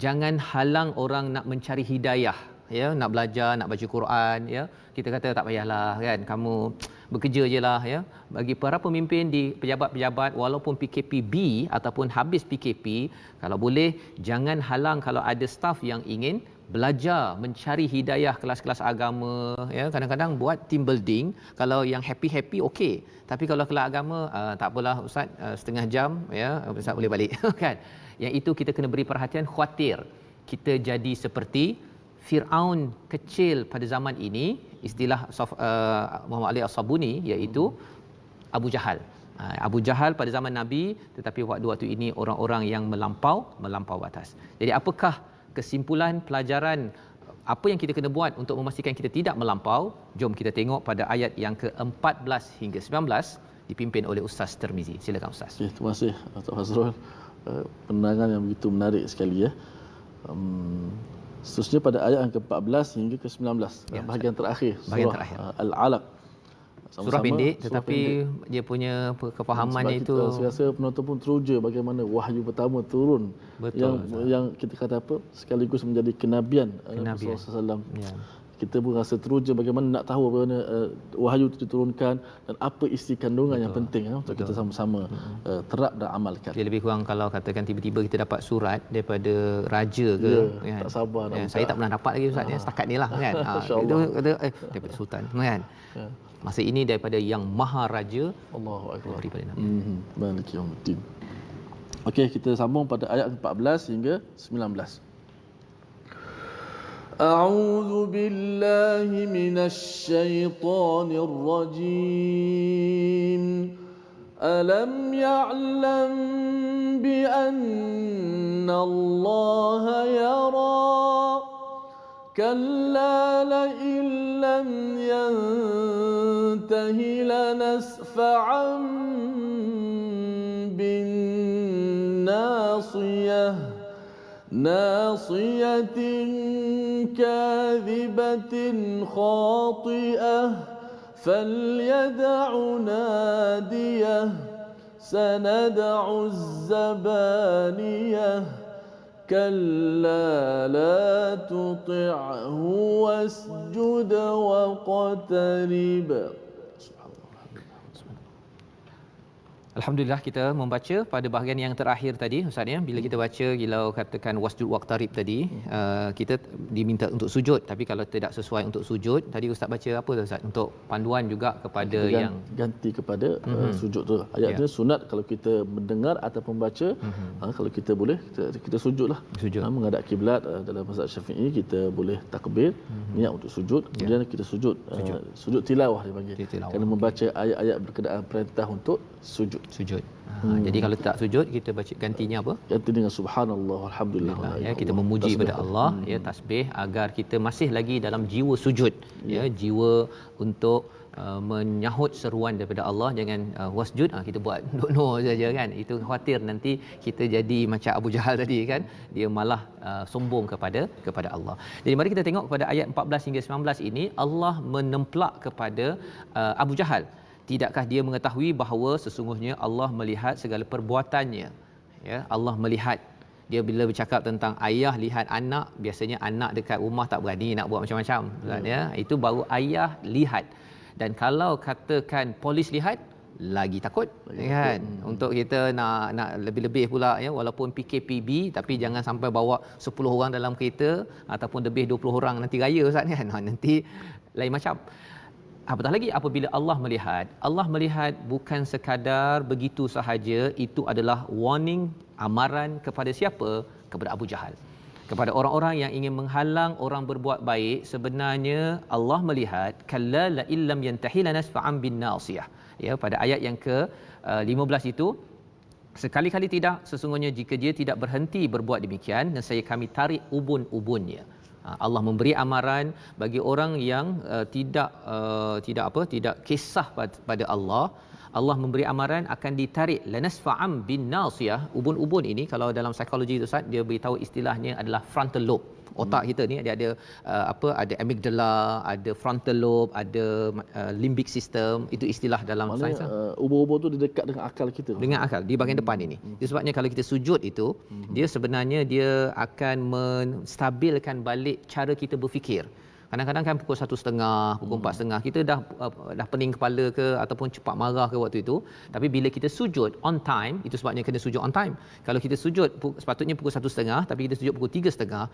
jangan halang orang nak mencari hidayah, ya, nak belajar, nak baca Quran, ya. Kita kata tak payahlah, kan, kamu bekerja je lah, ya. Bagi para pemimpin di pejabat-pejabat, walaupun PKPB ataupun habis PKP, kalau boleh jangan halang kalau ada staf yang ingin belajar, mencari hidayah kelas-kelas agama, ya. Kadang-kadang buat team building, kalau yang happy-happy okey, tapi kalau kelas agama tak apalah ustaz, setengah jam, ya, ustaz boleh balik. Kan, yang itu kita kena beri perhatian. Khawatir kita jadi seperti Firaun kecil pada zaman ini, istilah Muhammad Ali As-Sabuni, iaitu Abu Jahal. Abu Jahal pada zaman Nabi, tetapi waktu ini orang-orang yang melampau batas. Jadi apakah kesimpulan pelajaran apa yang kita kena buat untuk memastikan kita tidak melampau? Jom kita tengok pada ayat yang ke-14 hingga 19 dipimpin oleh Ustaz Tirmizi. Silakan Ustaz. Okay, terima kasih Dr. Fazrul. Penerangan yang begitu menarik sekali ya. Seterusnya pada ayat yang ke-14 hingga ke-19, Ya, bahagian terakhir bahagian surah terakhir. Al-Alaq. Surah pendek tetapi dia punya kefahaman itu saya rasa penonton pun teruja bagaimana wahyu pertama turun. Betul, yang kita kata apa, sekaligus menjadi kenabian Rasulullah SAW. Ya. Kita pun rasa teruja bagaimana nak tahu bagaimana wahyu itu diturunkan dan apa isi kandungan yang penting untuk kita sama-sama terap dan amalkan. Dia lebih kurang kalau katakan tiba-tiba kita dapat surat daripada raja ke, kan? Tak sabar nak buka. Saya tak pernah dapat lagi Ustaz, setakat ni lah kan. Itu kata daripada sultan kan. Masa ini daripada yang maha raja, Allahu akbar. daripada Nabi. Maliki yaumiddin. Okey, kita sambung pada ayat 14 hingga 19. أعوذ بالله من الشيطان الرجيم ألم يعلم بأن الله يرى كلا لئن لم ينته لنسفعا بالناصية ناصية كاذبة خاطئة فليدع ناديه سندع الزبانية كلا لا تطعه واسجد واقترب. Alhamdulillah kita membaca pada bahagian yang terakhir tadi Ustaz ya, bila kita baca kalau katakan wasjud waqtarib tadi, kita diminta untuk sujud, tapi kalau tidak sesuai untuk sujud, tadi Ustaz baca apa tu Ustaz, untuk panduan juga kepada kita yang ganti kepada sujud tu. Ayat dia sunat kalau kita mendengar ataupun baca, kalau kita boleh kita sujudlah. Sujud. Menghadap kiblat, dalam mazhab Syafi'i kita boleh takbir, niat untuk sujud, kemudian kita sujud. Sujud tilawah dia panggil. Kerana membaca ayat-ayat berkenaan perintah untuk sujud. Jadi kalau tak sujud, kita baca gantinya apa? Ganti dengan subhanallah alhamdulillah. Ya, kita memuji pada Allah, ya, tasbih agar kita masih lagi dalam jiwa sujud, ya, jiwa untuk menyahut seruan daripada Allah. Jangan wasjud kita buat no saja kan. Itu khawatir nanti kita jadi macam Abu Jahal tadi kan, dia malah sombong kepada Allah. Jadi mari kita tengok kepada ayat 14 hingga 19 ini, Allah menemplak kepada Abu Jahal. Tidakkah dia mengetahui bahawa sesungguhnya Allah melihat segala perbuatannya? Ya, Allah melihat. Dia bila bercakap tentang ayah lihat anak, biasanya anak dekat rumah tak berani nak buat macam-macam, ya. Itu baru ayah lihat. Dan kalau katakan polis lihat, lagi takut, kan? Untuk kita nak lebih-lebih pula, ya, walaupun PKPB tapi jangan sampai bawa 10 orang dalam kereta ataupun lebih 20 orang nanti raya Ustaz kan. Nanti lain macam. Apatah lagi apabila Allah melihat bukan sekadar begitu sahaja, itu adalah warning, amaran kepada siapa? Kepada Abu Jahal. Kepada orang-orang yang ingin menghalang orang berbuat baik, sebenarnya Allah melihat kalla la illam yantahi lanasfa'an bin nasiyah. Ya, pada ayat yang ke-15 itu, sekali-kali tidak, sesungguhnya jika dia tidak berhenti berbuat demikian, nescaya kami tarik ubun-ubunnya. Allah memberi amaran bagi orang yang tidak kisah pada Allah. Allah memberi amaran akan ditarik lanasfa'am bin nasiyah. Ubun-ubun ini kalau dalam psikologi tu Ustaz, dia beritahu istilahnya adalah frontal lobe. Otak kita ni dia ada ada amygdala, ada frontal lobe, ada limbic system. Itu istilah dalam sains. Ubun-ubun tu dia dekat dengan akal kita. Dengan akal di bahagian depan ini. Itu sebabnya kalau kita sujud itu, dia sebenarnya dia akan menstabilkan balik cara kita berfikir. Kadang-kadang kan pukul 1.30, pukul 4.30 kita dah pening kepala ke ataupun cepat marah ke waktu itu. Tapi bila kita sujud on time, itu sebabnya kena sujud on time. Kalau kita sujud sepatutnya pukul 1.30 tapi kita sujud pukul 3.30,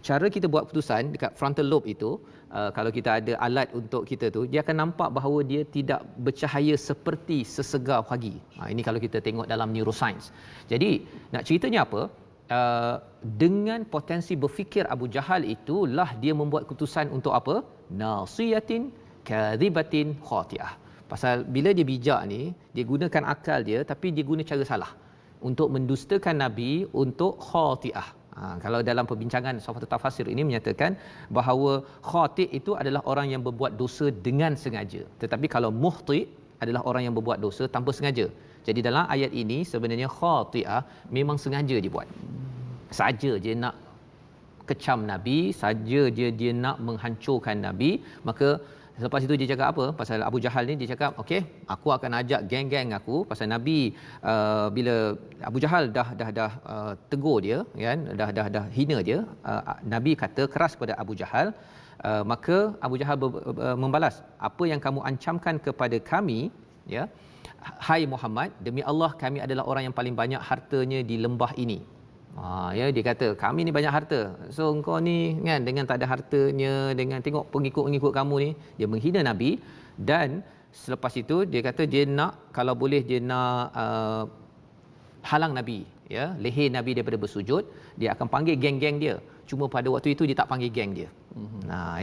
cara kita buat keputusan dekat frontal lobe itu, kalau kita ada alat untuk kita tu, dia akan nampak bahawa dia tidak bercahaya seperti sesegar pagi. Ini kalau kita tengok dalam neuroscience. Jadi nak ceritanya apa? dengan potensi berfikir Abu Jahal itulah dia membuat keputusan untuk apa? Nasiyatin kadhibatin khati'ah. Pasal bila dia bijak ni, dia gunakan akal dia tapi dia guna cara salah untuk mendustakan Nabi untuk khati'ah. Kalau dalam perbincangan Safatul Tafasir ini menyatakan bahawa khati' itu adalah orang yang berbuat dosa dengan sengaja. Tetapi kalau muhti' adalah orang yang berbuat dosa tanpa sengaja. Jadi dalam ayat ini sebenarnya khati'ah memang sengaja dibuat. Saja dia nak kecam Nabi, saja dia nak menghancurkan Nabi, maka selepas itu dia cakap apa? Pasal Abu Jahal ni dia cakap, okey, aku akan ajak geng-geng aku. Pasal Nabi bila Abu Jahal dah tegur dia, kan, dah hina dia, Nabi kata keras kepada Abu Jahal, maka Abu Jahal membalas, apa yang kamu ancamkan kepada kami, ya, hai Muhammad, demi Allah kami adalah orang yang paling banyak hartanya di lembah ini. Ya, dia kata kami ni banyak harta, so engkau ni kan dengan tak ada hartanya, dengan tengok pengikut-pengikut kamu ni, dia menghina Nabi. Dan selepas itu dia kata dia nak, kalau boleh dia nak halang Nabi, ya, leher Nabi daripada bersujud. Dia akan panggil geng-geng dia, cuma pada waktu itu dia tak panggil geng dia.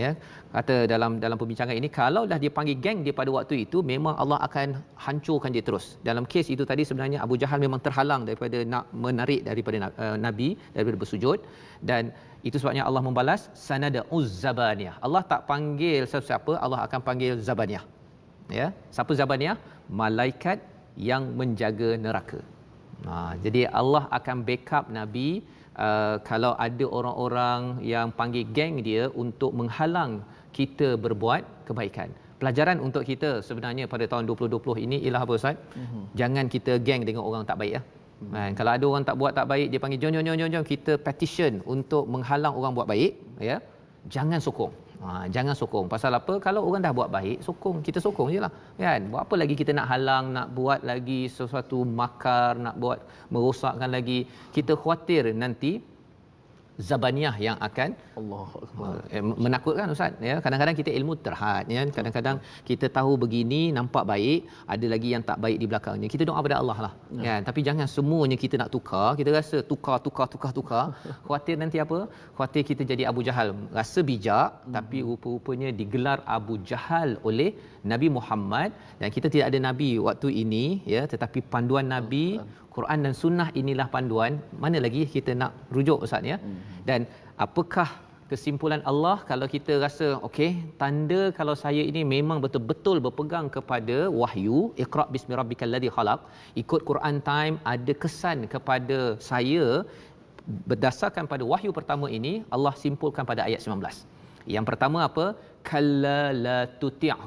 Ya, kata dalam perbincangan ini, kalau dah dia panggil geng dia pada waktu itu, memang Allah akan hancurkan dia terus. Dalam kes itu tadi sebenarnya Abu Jahal memang terhalang daripada nak menarik daripada Nabi daripada bersujud, dan itu sebabnya Allah membalas sanada uzzabaniyah. Allah tak panggil siapa-siapa, Allah akan panggil zabaniyah. Ya, siapa zabaniyah? Malaikat yang menjaga neraka. Jadi Allah akan backup Nabi. Kalau ada orang-orang yang panggil geng dia untuk menghalang kita berbuat kebaikan. Pelajaran untuk kita sebenarnya pada tahun 2020 ini ialah apa, Ustaz? Jangan kita geng dengan orang tak baik, ya. Kalau ada orang tak buat tak baik, dia panggil jom, kita petition untuk menghalang orang buat baik, ya. Jangan sokong. Jangan sokong. Pasal apa? Kalau orang dah buat baik, kita sokong je lah, kan? Buat apa lagi kita nak halang, nak buat lagi sesuatu makar, nak buat merosakkan lagi. Kita khawatir nanti zabaniyah yang akan menakutkan, Ustaz, ya. Kadang-kadang kita ilmu terhad, ya. Kadang-kadang kita tahu begini nampak baik, ada lagi yang tak baik di belakangnya. Kita doa pada Allah lah, kan. Tapi jangan semuanya kita nak tukar. Kita rasa tukar. Khawatir nanti apa? Khawatir kita jadi Abu Jahal, rasa bijak tapi rupa-rupanya digelar Abu Jahal oleh Nabi Muhammad. Dan kita tidak ada nabi waktu ini, ya, tetapi panduan Nabi, Quran dan sunnah inilah panduan. Mana lagi kita nak rujuk, Ustaz, ya? Dan apakah kesimpulan Allah kalau kita rasa okey, tanda kalau saya ini memang betul-betul berpegang kepada wahyu, Iqra bismi rabbikal ladzi khalaq, ikut Quran time, ada kesan kepada saya berdasarkan pada wahyu pertama ini, Allah simpulkan pada ayat 19. Yang pertama apa? Kalla la tuti'.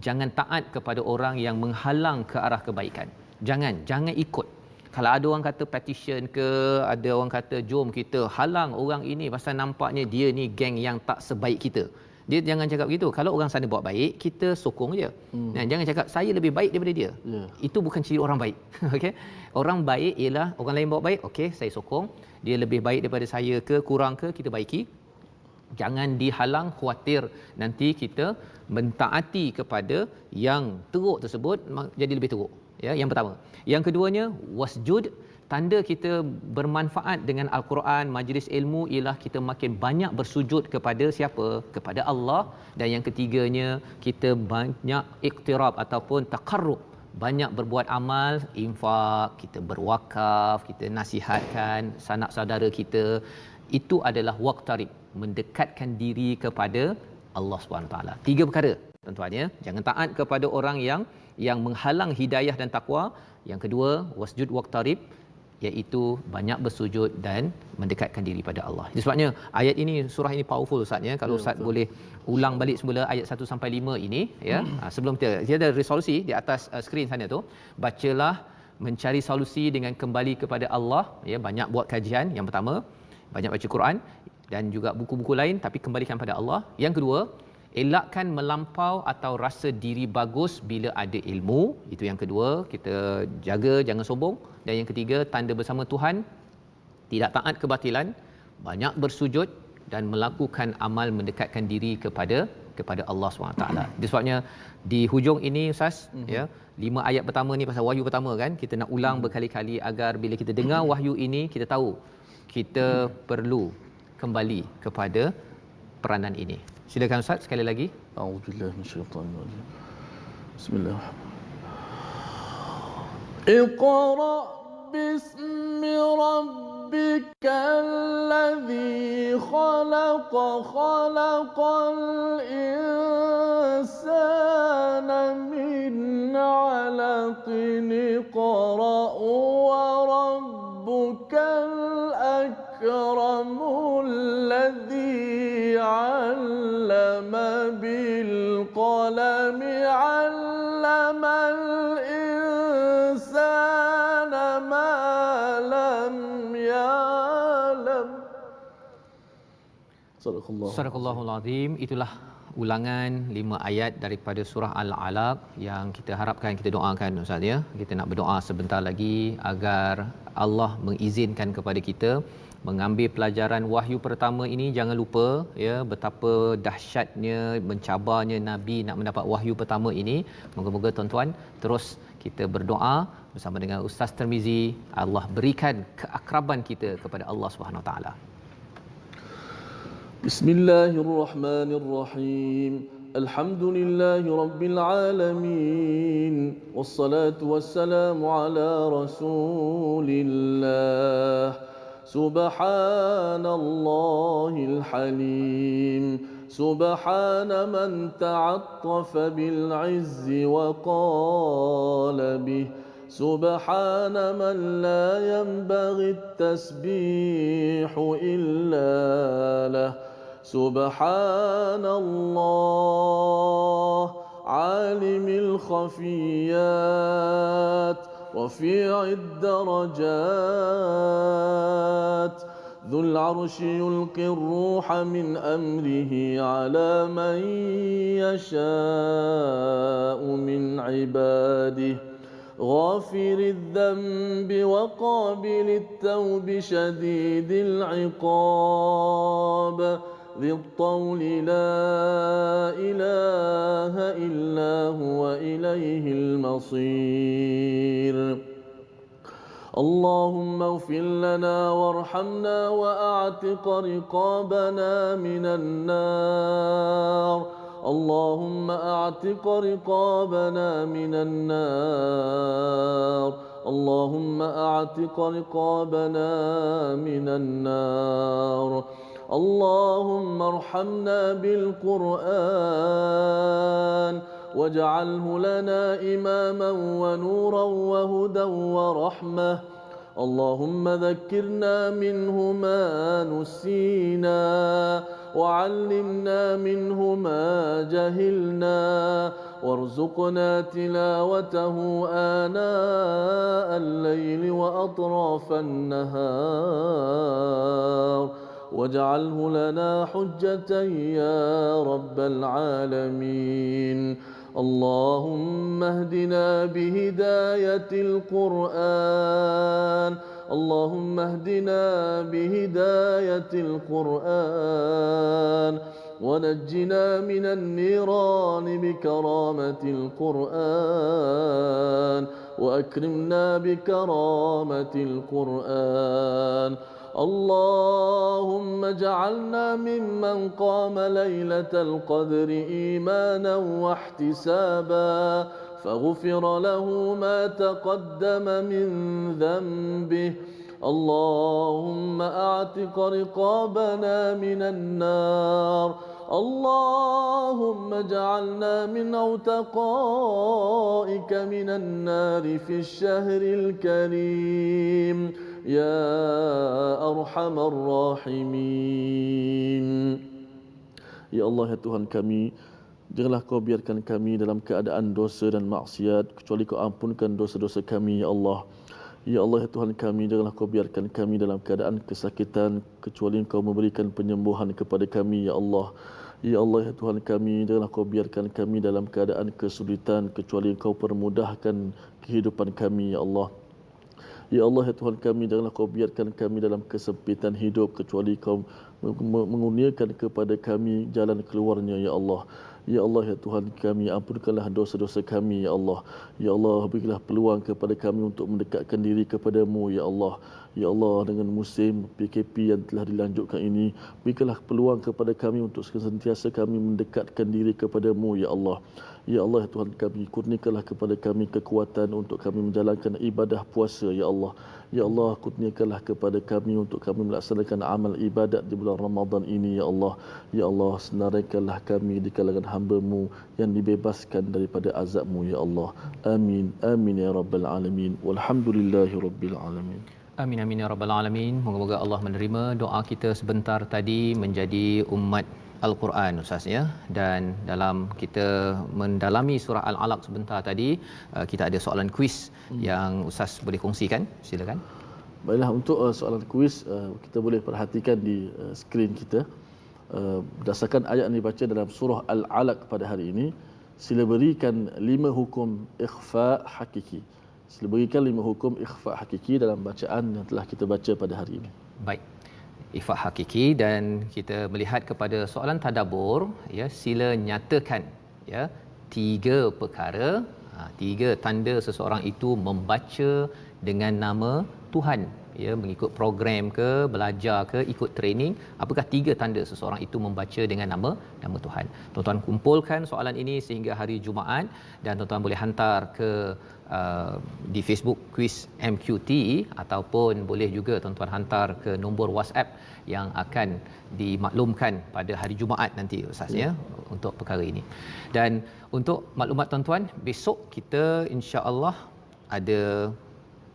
Jangan taat kepada orang yang menghalang ke arah kebaikan. Jangan ikut. Kalau ada orang kata petition ke, ada orang kata jom kita halang orang ini pasal nampaknya dia ni geng yang tak sebaik kita. Dia jangan cakap begitu. Kalau orang sana buat baik, kita sokong je. Jangan cakap saya lebih baik daripada dia. Itu bukan ciri orang baik. Okey. Orang baik ialah orang lain buat baik, okey, saya sokong. Dia lebih baik daripada saya ke, kurang ke, kita baiki. Jangan dihalang, khawatir nanti kita mentaati kepada yang teruk tersebut jadi lebih teruk. Ya, yang pertama. Yang keduanya, wasjud. Tanda kita bermanfaat dengan Al-Quran, majlis ilmu, ialah kita makin banyak bersujud kepada siapa? Kepada Allah. Dan yang ketiganya, kita banyak iktirab ataupun taqarrub, banyak berbuat amal, infak, kita berwakaf, kita nasihatkan sanak saudara kita. Itu adalah waqtarib, mendekatkan diri kepada Allah SWT. 3 perkara, tuan-tuan, ya. Jangan taat kepada orang yang menghalang hidayah dan takwa. Yang kedua, wasjud waqtarib, iaitu banyak bersujud dan mendekatkan diri pada Allah. Itu sebabnya ayat ini, surah ini powerful, Ustaz, ya. Kalau Ustaz boleh ulang balik semula ayat 1 sampai 5 ini, ya. Sebelum dia ada resolusi di atas skrin sana tu. Bacalah, mencari solusi dengan kembali kepada Allah, ya. Banyak buat kajian. Yang pertama, banyak baca Quran dan juga buku-buku lain, tapi kembalikan pada Allah. Yang kedua, elakkan melampau atau rasa diri bagus bila ada ilmu. Itu yang kedua, kita jaga jangan sombong. Dan yang ketiga, tanda bersama Tuhan, tidak taat kebatilan, banyak bersujud dan melakukan amal mendekatkan diri kepada Allah SWT. Itu sebabnya di hujung ini, Ustaz, ya, 5 ayat pertama ni pasal wahyu pertama, kan, kita nak ulang berkali-kali agar bila kita dengar wahyu ini kita tahu kita perlu kembali kepada peranan ini. Silakan Ustaz sekali lagi. A'udzubillahi minasyaitanir rajim. Bismillahirrahmanirrahim. Iqra bismi rabbikal ladzi khalaq khalaqal insana min 'alaqin iqra wa rabbukal akramul ladzi 'allama bil qalami 'allamal insana ma lam ya'lam. Sadaqallahul Azim. Itulah ulangan 5 ayat daripada surah Al-Alaq yang kita harapkan, kita doakan Ustaz ya. Kita nak berdoa sebentar lagi agar Allah mengizinkan kepada kita mengambil pelajaran wahyu pertama ini. Jangan lupa ya betapa dahsyatnya, mencabarnya Nabi nak mendapat wahyu pertama ini. Moga-moga tuan-tuan terus kita berdoa bersama dengan Ustaz Tirmizi, Allah berikan keakraban kita kepada Allah Subhanahu Wa Taala. Bismillahirrahmanirrahim. Alhamdulillahi rabbil alamin. Wassalatu wassalamu ala Rasulillah. Subhanallahil halim. Subhana man ta'attafa bil 'izzi wa qala bih. سبحان من لا ينبغي التسبيح إلا له. سبحان الله عالم الخفيات رفيع الدرجات ذو العرش يلقي الروح من أمره على من يشاء من عباده غافر الذنب وقابل التوب شديد العقاب ذي الطول لا إله إلا هو إليه المصير. اللهم اغفر لنا وارحمنا وأعتق رقابنا من النار. اللهم أعتق رقابنا من النار. اللهم أعتق رقابنا من النار. اللهم ارحمنا بالقرآن واجعله لنا إماما ونورا وهدى ورحمة. اللهم ذكرنا منه ما نسينا وعلمنا منه ما جهلنا وارزقنا تلاوته آناء الليل وأطراف النهار واجعله لنا حجة يا رب العالمين. اللهم اهدنا بهداية القرآن. اللهم اهدنا بهداية القرآن ونجنا من النيران بكرامة القرآن وأكرمنا بكرامة القرآن. اللهم اجعلنا ممن قام ليلة القدر إيمانا واحتسابا فغفر له ما تقدم من ذنبه. اللهم أعتق رقابنا من النار. اللهم اجعلنا من عتقائك من النار في الشهر الكريم يا أرحم الراحمين. Ya Allah, ya Tuhan kami, janganlah kau biarkan kami dalam keadaan dosa dan maksiat, kecuali kau ampunkan dosa-dosa kami, ya Allah. Ya Allah, ya Tuhan kami, janganlah kau biarkan kami dalam keadaan kesakitan, kecuali kau memberikan penyembuhan kepada kami, ya Allah. Ya Allah, ya Tuhan kami, janganlah kau biarkan kami dalam keadaan kesulitan, kecuali kau permudahkan kehidupan kami, ya Allah. Ya Allah, ya Tuhan kami, janganlah kau biarkan kami dalam kesempitan hidup, kecuali kau mengurniakan kepada kami jalan keluarnya, ya Allah. Ya Allah, ya Tuhan kami, ampunkanlah dosa-dosa kami, ya Allah. Ya Allah, berilah peluang kepada kami untuk mendekatkan diri kepadamu, ya Allah. Ya Allah, dengan musim PKP yang telah dilanjutkan ini, berikanlah peluang kepada kami untuk sentiasa kami mendekatkan diri kepadamu, Ya Allah. Ya Allah, Tuhan kami, kurniakanlah kepada kami kekuatan untuk kami menjalankan ibadah puasa, Ya Allah. Ya Allah, kurniakanlah kepada kami untuk kami melaksanakan amal ibadat di bulan Ramadan ini, Ya Allah. Ya Allah, senaraikanlah kami di kalangan hamba-Mu yang dibebaskan daripada azab-Mu, Ya Allah. Amin. Amin ya rabbal alamin. Walhamdulillahi rabbil alamin. Amin amin ya rabbal alamin. Moga-moga Allah menerima doa kita sebentar tadi menjadi umat Al-Quran Ustaz ya. Dan dalam kita mendalami surah Al-Alaq sebentar tadi, kita ada soalan kuis yang Ustaz boleh kongsikan. Silakan. Baiklah, untuk soalan kuis, kita boleh perhatikan di skrin kita. Berdasarkan ayat yang dibaca dalam surah Al-Alaq pada hari ini, sila berikan 5 hukum ikhfa hakiki. Sila berikan 5 hukum ikhfa hakiki dalam bacaan yang telah kita baca pada hari ini. Baik. Ikhfa hakiki, dan kita melihat kepada soalan tadabbur ya, sila nyatakan ya 3 perkara, 3 tanda seseorang itu membaca dengan nama Tuhan ya, mengikut program ke, belajar ke, ikut training. Apakah 3 tanda seseorang itu membaca dengan nama Tuhan? Tuan-tuan kumpulkan soalan ini sehingga hari Jumaat, dan tuan-tuan boleh hantar ke di Facebook Quiz MQT, ataupun boleh juga tuan-tuan hantar ke nombor WhatsApp yang akan dimaklumkan pada hari Jumaat nanti Ustaz ya, untuk perkara ini. Dan untuk maklumat tuan-tuan, besok kita insya-Allah ada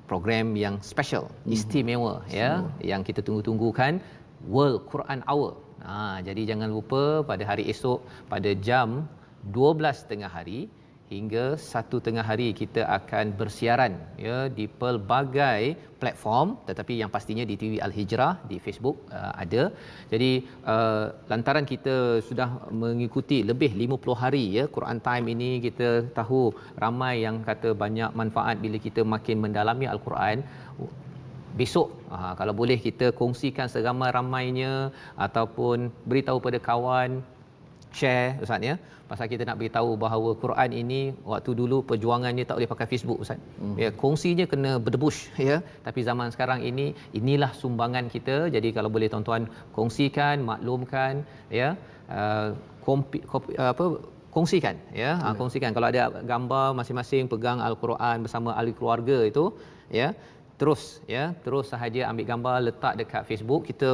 program yang special, istimewa ya, yang kita tunggu-tunggukan, World Quran Hour. Jadi jangan lupa pada hari esok pada jam 12.30 hari hingga 1 tengah hari kita akan bersiaran ya di pelbagai platform, tetapi yang pastinya di TV Al-Hijrah, di Facebook ada. Jadi lantaran kita sudah mengikuti lebih 50 hari ya Quran Time ini, kita tahu ramai yang kata banyak manfaat bila kita makin mendalami Al-Quran. Besok kalau boleh kita kongsikan seramai-ramainya, ataupun beritahu pada kawan, share Ustaz ya, pasal kita nak beritahu bahawa Quran ini waktu dulu perjuangannya tak boleh pakai Facebook Ustaz. Ya, kongsinya kena berdebush ya, tapi zaman sekarang ini inilah sumbangan kita. Jadi kalau boleh tuan-tuan kongsikan, maklumkan ya, kongsikan ya, kongsikan kalau ada gambar masing-masing pegang Al-Quran bersama ahli keluarga itu ya, terus sahaja ambil gambar letak dekat Facebook kita,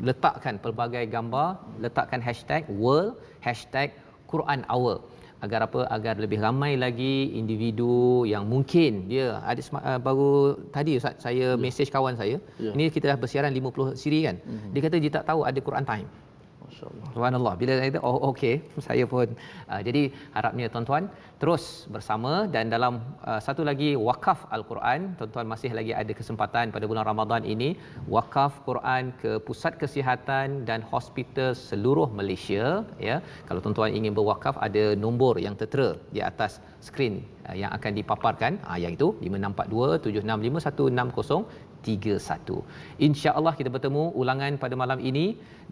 letakkan pelbagai gambar, letakkan hashtag World, hashtag Quran Hour, agar agar lebih ramai lagi individu yang mungkin dia ada baru tadi Ustaz saya mesej kawan saya, ini kita dah bersiaran 50 siri kan, dia kata dia tak tahu ada Quran Time. Masya-Allah. Subhanallah, bila saya kata okey, saya pun jadi harapnya tuan-tuan terus bersama. Dan dalam satu lagi wakaf Al-Quran, tuan-tuan masih lagi ada kesempatan pada bulan Ramadan ini, wakaf Quran ke pusat kesihatan dan hospital seluruh Malaysia ya. Kalau tuan-tuan ingin berwakaf, ada nombor yang tertera di atas skrin yang akan dipaparkan, iaitu 5642 76516031. Insya-Allah kita bertemu ulangan pada malam ini,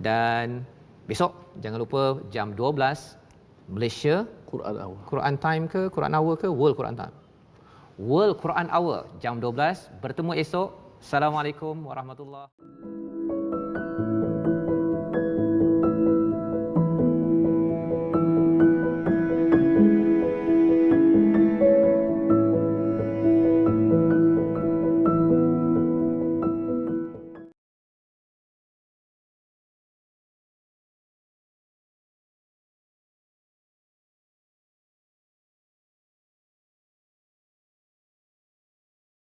dan besok jangan lupa jam 12 Malaysia Quran Hour. Quran Time ke, Quran Hour ke, World Quran Time. World Quran Hour jam 12. Bertemu esok. Assalamualaikum warahmatullahi